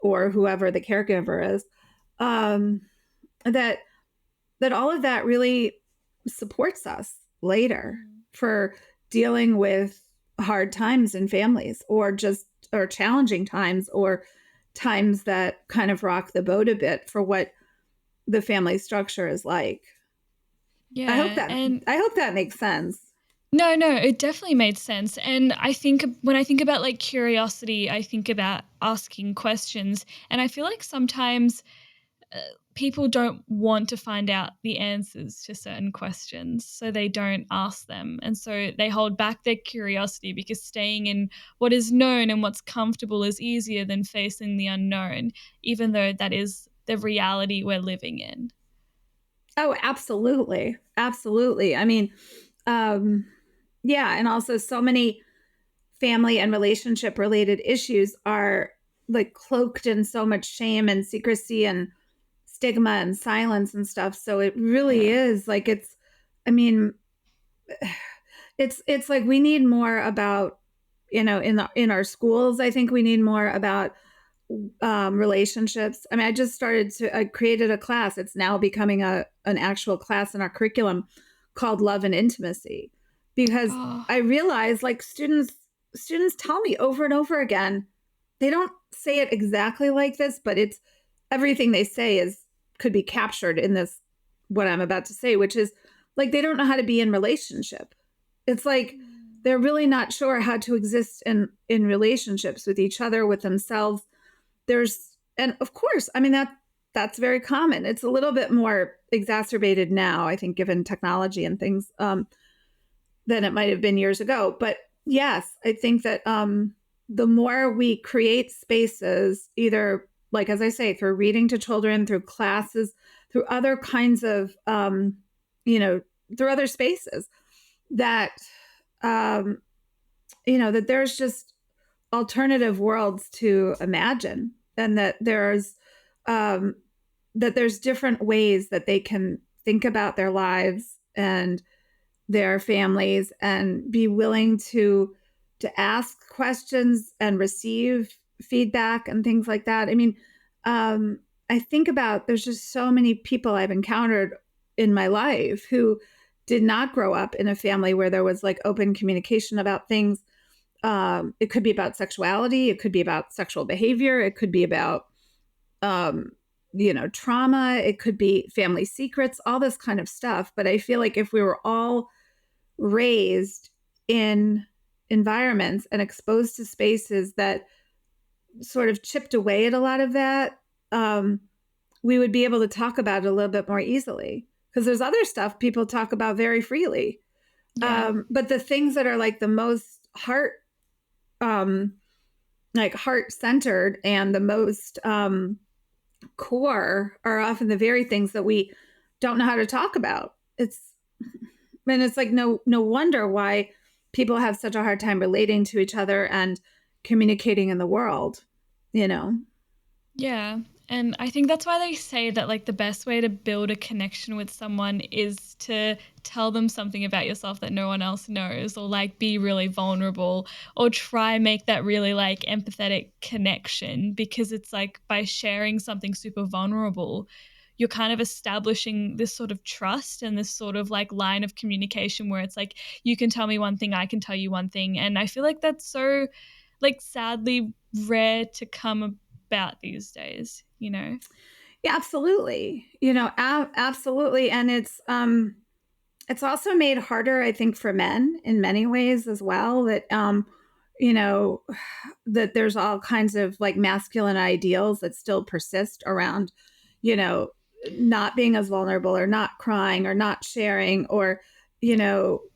or whoever the caregiver is. That all of that really supports us later for dealing with hard times in families, or challenging times, or times that kind of rock the boat a bit for what the family structure is like. Yeah. I hope that makes sense. No, it definitely made sense. And I think when I think about like curiosity, I think about asking questions. And I feel like sometimes people don't want to find out the answers to certain questions, so they don't ask them. And so they hold back their curiosity, because staying in what is known and what's comfortable is easier than facing the unknown, even though that is the reality we're living in. Oh, absolutely. Absolutely. I mean, yeah. And also, so many family and relationship related issues are like cloaked in so much shame and secrecy and stigma and silence and stuff. So it really is like, it's like we need more about, in our schools. I think we need more about relationships. I mean, I created a class. It's now becoming an actual class in our curriculum called Love and Intimacy, because I realize, like, students tell me over and over again, they don't say it exactly like this, but it's everything they say could be captured in this, what I'm about to say, which is like, they don't know how to be in relationship. It's like they're really not sure how to exist in relationships with each other, with themselves. And of course, I mean, that's very common. It's a little bit more exacerbated now, I think, given technology and things, than it might have been years ago. But yes, I think that the more we create spaces, either, like, as I say, through reading to children, through classes, through other kinds of, through other spaces, that, that there's just alternative worlds to imagine, and that there's different ways that they can think about their lives and their families, and be willing to ask questions and receive feedback and things like that. I mean, I think about, there's just so many people I've encountered in my life who did not grow up in a family where there was like open communication about things. It could be about sexuality. It could be about sexual behavior. It could be about, trauma. It could be family secrets, all this kind of stuff. But I feel like if we were all raised in environments and exposed to spaces that sort of chipped away at a lot of that, we would be able to talk about it a little bit more easily. Because there's other stuff people talk about very freely. Yeah. But the things that are like the most heart-centered and the most core are often the very things that we don't know how to talk about. It's like no wonder why people have such a hard time relating to each other and communicating in the world, Yeah. And I think that's why they say that like the best way to build a connection with someone is to tell them something about yourself that no one else knows, or like be really vulnerable, or try make that really like empathetic connection, because it's like by sharing something super vulnerable, you're kind of establishing this sort of trust and this sort of like line of communication where it's like, you can tell me one thing, I can tell you one thing. And I feel like that's so like sadly rare to come about these days, Yeah, absolutely. Absolutely. And it's also made harder, I think, for men in many ways as well, that that there's all kinds of like masculine ideals that still persist around, not being as vulnerable, or not crying, or not sharing, or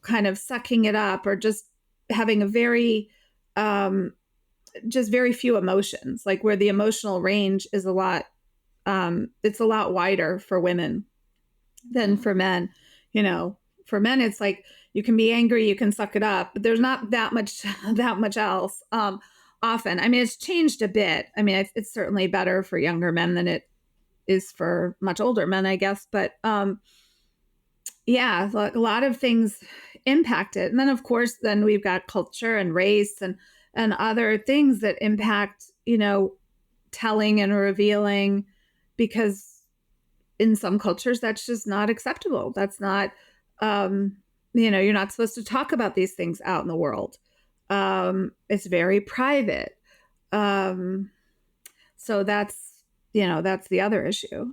kind of sucking it up, or just having a very just very few emotions, like where the emotional range is it's a lot wider for women than for men. For men, it's like you can be angry, you can suck it up, but there's not that much else. Often, I mean, it's changed a bit. I mean, it's certainly better for younger men than it is for much older men, I guess. But yeah, a lot of things impact it. And then, of course, then we've got culture and race and other things that impact, telling and revealing, because in some cultures that's just not acceptable. That's not, you're not supposed to talk about these things out in the world. It's very private. So that's the other issue.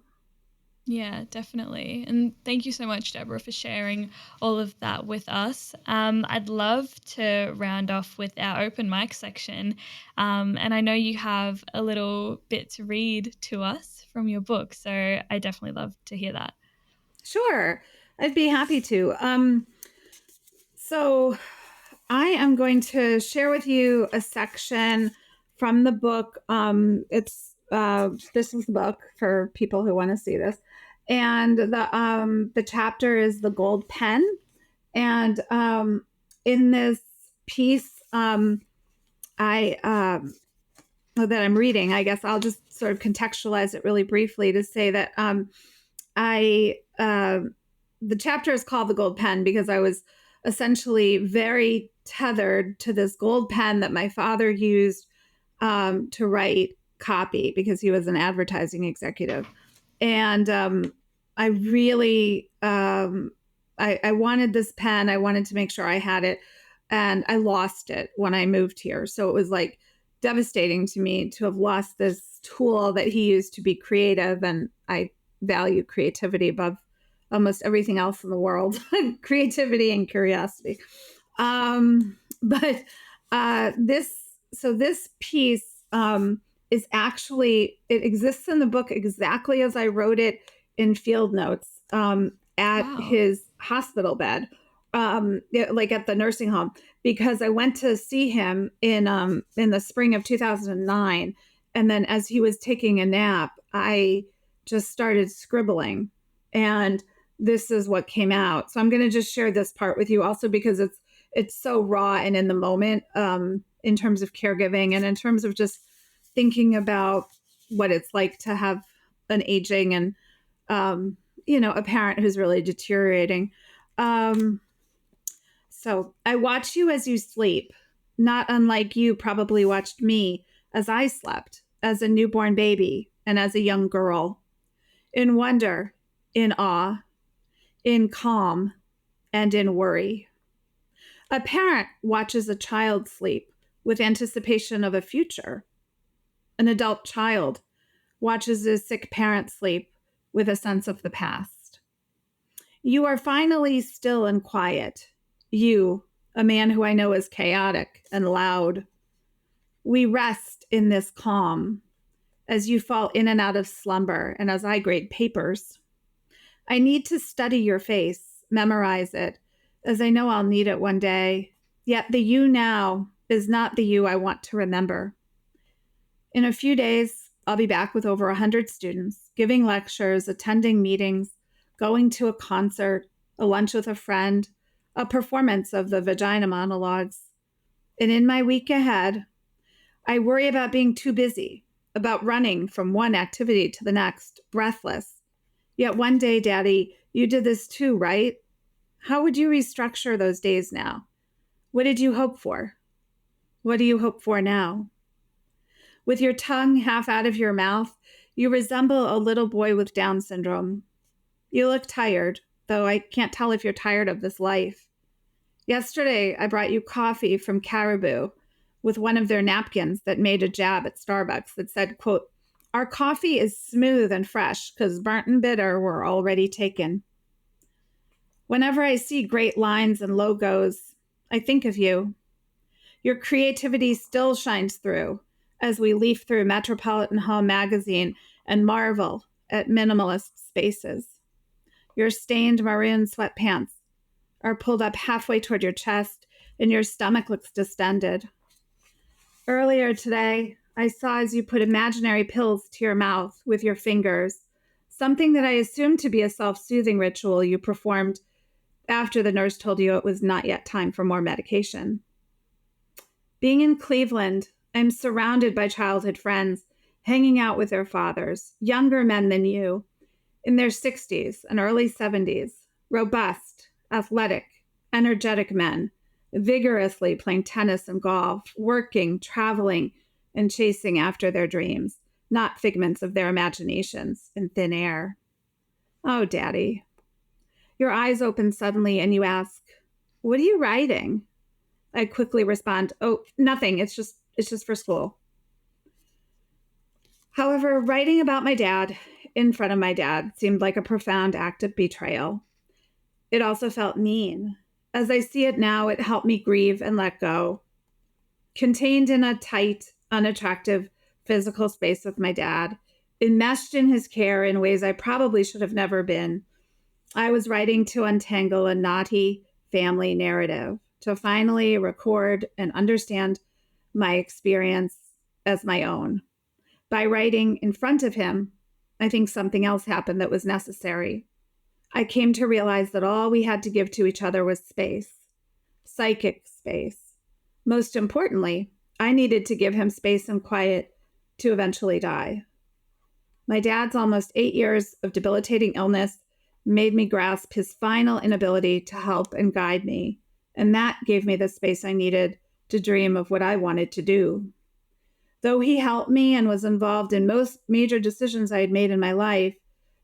Yeah, definitely. And thank you so much, Deborah, for sharing all of that with us. I'd love to round off with our open mic section. And I know you have a little bit to read to us from your book, so I definitely love to hear that. Sure, I'd be happy to. So I am going to share with you a section from the book. This is the book for people who want to see this. And the chapter is The Gold Pen. And in this piece that I'm reading, I guess I'll just sort of contextualize it really briefly to say that the chapter is called The Gold Pen because I was essentially very tethered to this gold pen that my father used to write copy, because he was an advertising executive. And I really, I wanted this pen. I wanted to make sure I had it. And I lost it when I moved here. So it was like devastating to me to have lost this tool that he used to be creative. And I value creativity above almost everything else in the world, creativity and curiosity. But this piece is actually, it exists in the book exactly as I wrote it in field notes at Wow. his hospital bed, like at the nursing home, because I went to see him in the spring of 2009, and then as he was taking a nap, I just started scribbling, and this is what came out. So I'm going to just share this part with you also because it's so raw and in the moment, in terms of caregiving and in terms of just thinking about what it's like to have an aging and a parent who's really deteriorating. So I watch you as you sleep, not unlike you probably watched me as I slept, as a newborn baby and as a young girl, in wonder, in awe, in calm, and in worry. A parent watches a child sleep with anticipation of a future. An adult child watches a sick parent sleep with a sense of the past. You are finally still and quiet. You, a man who I know is chaotic and loud. We rest in this calm as you fall in and out of slumber and as I grade papers. I need to study your face, memorize it, as I know I'll need it one day. Yet the you now is not the you I want to remember. In a few days, I'll be back with over 100 students, giving lectures, attending meetings, going to a concert, a lunch with a friend, a performance of the vagina monologues. And in my week ahead, I worry about being too busy, about running from one activity to the next, breathless. Yet one day, Daddy, you did this too, right? How would you restructure those days now? What did you hope for? What do you hope for now? With your tongue half out of your mouth, you resemble a little boy with Down syndrome. You look tired, though I can't tell if you're tired of this life. Yesterday, I brought you coffee from Caribou with one of their napkins that made a jab at Starbucks that said, quote, "Our coffee is smooth and fresh because burnt and bitter were already taken." Whenever I see great lines and logos, I think of you. Your creativity still shines through as we leaf through Metropolitan Home magazine and marvel at minimalist spaces. Your stained maroon sweatpants are pulled up halfway toward your chest, and your stomach looks distended. Earlier today, I saw as you put imaginary pills to your mouth with your fingers, something that I assumed to be a self-soothing ritual you performed after the nurse told you it was not yet time for more medication. Being in Cleveland, I'm surrounded by childhood friends, hanging out with their fathers, younger men than you, in their 60s and early 70s, robust, athletic, energetic men, vigorously playing tennis and golf, working, traveling, and chasing after their dreams, not figments of their imaginations in thin air. Oh, Daddy. Your eyes open suddenly and you ask, "What are you writing?" I quickly respond, "Oh, nothing. It's just for school." However, writing about my dad in front of my dad seemed like a profound act of betrayal. It also felt mean. As I see it now, it helped me grieve and let go. Contained in a tight, unattractive physical space with my dad, enmeshed in his care in ways I probably should have never been, I was writing to untangle a knotty family narrative, to finally record and understand my experience as my own. By writing in front of him, I think something else happened that was necessary. I came to realize that all we had to give to each other was space, psychic space. Most importantly, I needed to give him space and quiet to eventually die. My dad's almost 8 years of debilitating illness made me grasp his final inability to help and guide me, and that gave me the space I needed to dream of what I wanted to do. Though he helped me and was involved in most major decisions I had made in my life,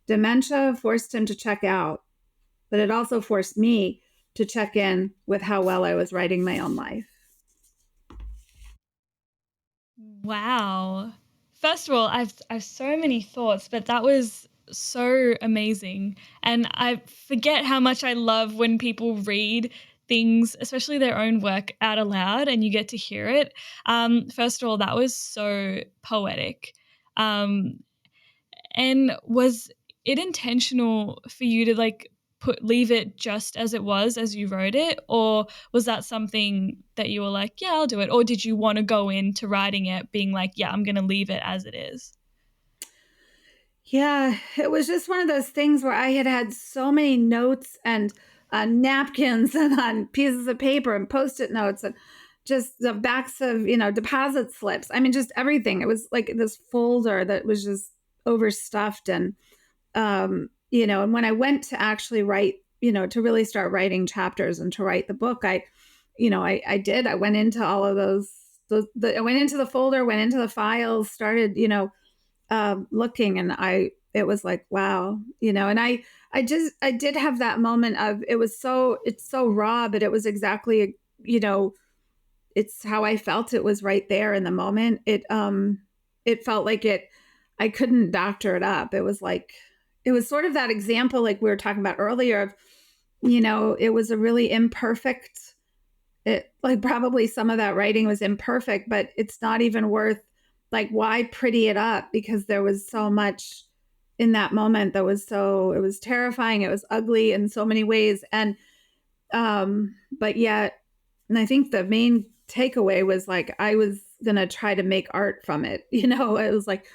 dementia forced him to check out, but it also forced me to check in with how well I was writing my own life. Wow. First of all, I've so many thoughts, but that was so amazing. And I forget how much I love when people read things, especially their own work, out aloud and you get to hear it. First of all, that was so poetic. Um, and was it intentional for you to like leave it just as it was as you wrote it, or was that something that you were like, yeah, I'll do it, or did you want to go into writing it being like, yeah, I'm going to leave it as it is? Yeah, it was just one of those things where I had so many notes and napkins and on pieces of paper and post-it notes and just the backs of, deposit slips. I mean, just everything. It was like this folder that was just overstuffed. And, and when I went to actually write, to really start writing chapters and to write the book, I did. I went into all of those. I went into the folder, went into the files, started, looking, and it was like, wow, and I did have that moment of, it's so raw, but it was exactly, it's how I felt. It was right there in the moment. It felt like I couldn't doctor it up. It was like, it was sort of that example, like we were talking about earlier of, it was a really imperfect, like probably some of that writing was imperfect, but it's not even worth, like, why pretty it up? Because there was so much in that moment that was it was terrifying. It was ugly in so many ways. And, but yet, and I think the main takeaway was like, I was going to try to make art from it. It was like,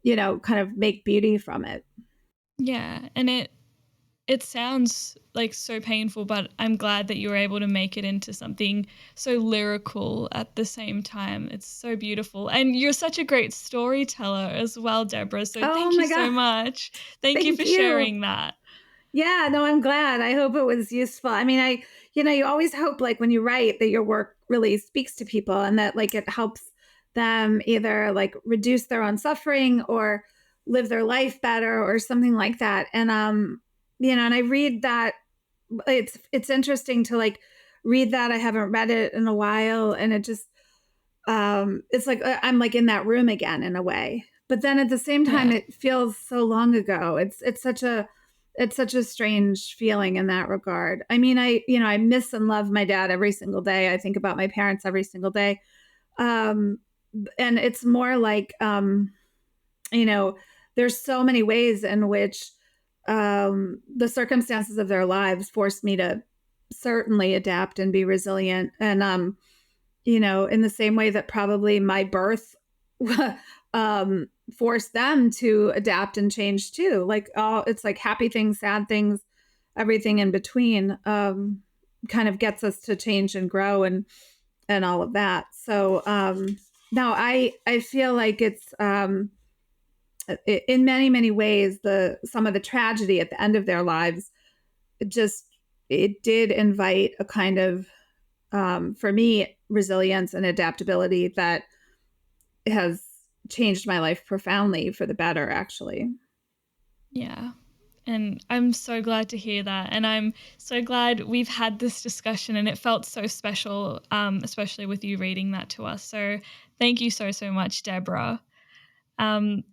kind of make beauty from it. Yeah, and it sounds like so painful, but I'm glad that you were able to make it into something so lyrical at the same time. It's so beautiful. And you're such a great storyteller as well, Deborah. So Oh thank you my so God. much. Thank you Thank for you. sharing that. Yeah, no, I'm glad. I hope it was useful. I mean, you always hope, like, when you write, that your work really speaks to people and that, like, it helps them either like reduce their own suffering or live their life better or something like that. And and I read that, it's interesting to like read that. I haven't read it in a while, and it just it's like I'm like in that room again in a way. But then at the same time, Yeah. it feels so long ago. It's such a strange feeling in that regard. I mean, I miss and love my dad every single day. I think about my parents every single day. Um, and it's more like, you know, there's so many ways in which the circumstances of their lives forced me to certainly adapt and be resilient. And, in the same way that probably my birth forced them to adapt and change too. Like, it's like happy things, sad things, everything in between, kind of gets us to change and grow and all of that. So, no, I feel like it's, in many, many ways, some of the tragedy at the end of their lives, it did invite a kind of, for me, resilience and adaptability that has changed my life profoundly for the better, actually. Yeah. And I'm so glad to hear that. And I'm so glad we've had this discussion and it felt so special, especially with you reading that to us. So thank you so, so much, Deborah. Um,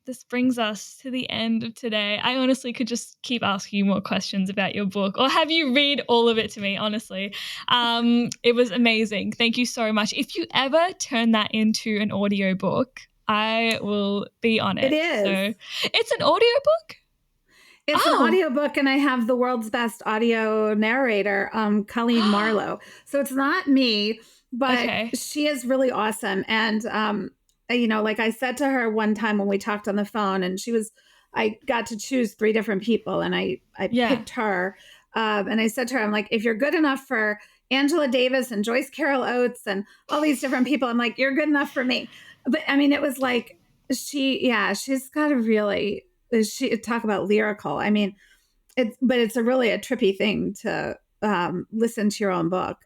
this brings us to the end of today. I honestly could just keep asking you more questions about your book or have you read all of it to me, honestly. It was amazing. Thank you so much. If you ever turn that into an audiobook, I will be on It it. is. So it's an audiobook? It's an Oh, audiobook, and I have the world's best audio narrator, Colleen Marlowe. So it's not me, but okay. she is really awesome. And, like I said to her one time when we talked on the phone, and I got to choose 3 different people, and I Yeah. picked her. And I said to her, I'm like, if you're good enough for Angela Davis and Joyce Carol Oates and all these different people, I'm like, you're good enough for me. But I mean, it was like, she's got a really, she talk about lyrical. I mean, it's really a trippy thing to listen to your own book.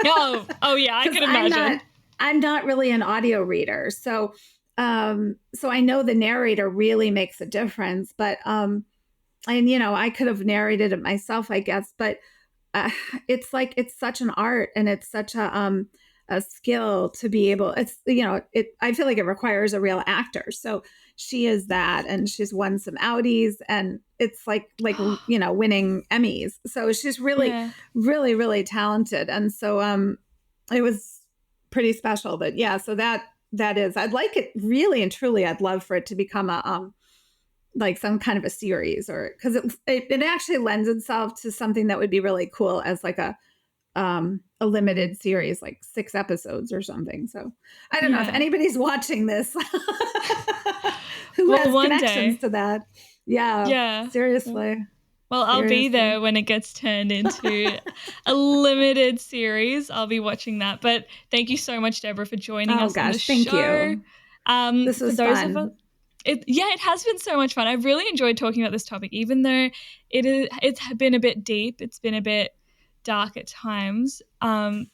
Oh yeah, I Because can imagine. I'm not really an audio reader, so I know the narrator really makes a difference. But and I could have narrated it myself, I guess. But uh, it's like it's such an art, and it's such a skill to be able. It's I feel like it requires a real actor. So she is that, and she's won some Audis, and it's like winning Emmys. So she's really, really, really talented, and so it was pretty special. But yeah, so that is, I'd like it really and truly. I'd love for it to become a like some kind of a series, or because it actually lends itself to something that would be really cool as like a limited series, like 6 episodes or something. So I don't know if anybody's watching this who has connections to that. Yeah. Seriously. Well, I'll be there when it gets turned into a limited series. I'll be watching that. But thank you so much, Deborah, for joining us on the show. Thank you. This was fun. It has been so much fun. I've really enjoyed talking about this topic, even though it's been a bit deep. It's been a bit dark at times.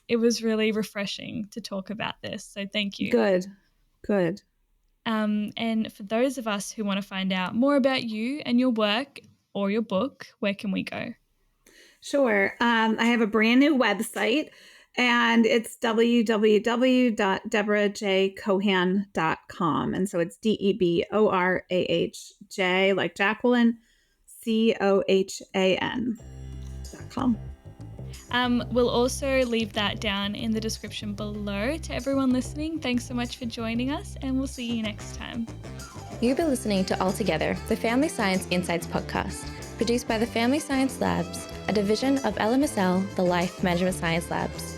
It was really refreshing to talk about this. So thank you. Good. And for those of us who want to find out more about you and your work or your book, where can we go? Sure. I have a brand new website, and it's www.deborahjcohan.com. And so it's DEBORAHJ, like Jacqueline, COHAN.com. We'll also leave that down in the description below. To everyone listening, thanks so much for joining us, and we'll see you next time. You've been listening to All Together, the Family Science Insights podcast, produced by the Family Science Labs, a division of LMSL, the Life Management Science Labs.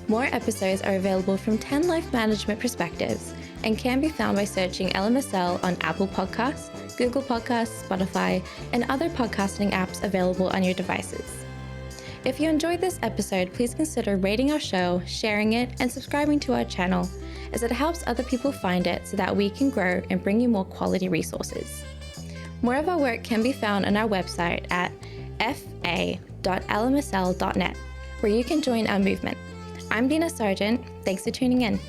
More episodes are available from 10 life management perspectives and can be found by searching LMSL on Apple Podcasts, Google Podcasts, Spotify, and other podcasting apps available on your devices. If you enjoyed this episode, please consider rating our show, sharing it, and subscribing to our channel, as it helps other people find it so that we can grow and bring you more quality resources. More of our work can be found on our website at fa.lmsl.net, where you can join our movement. I'm Dina Sargent. Thanks for tuning in.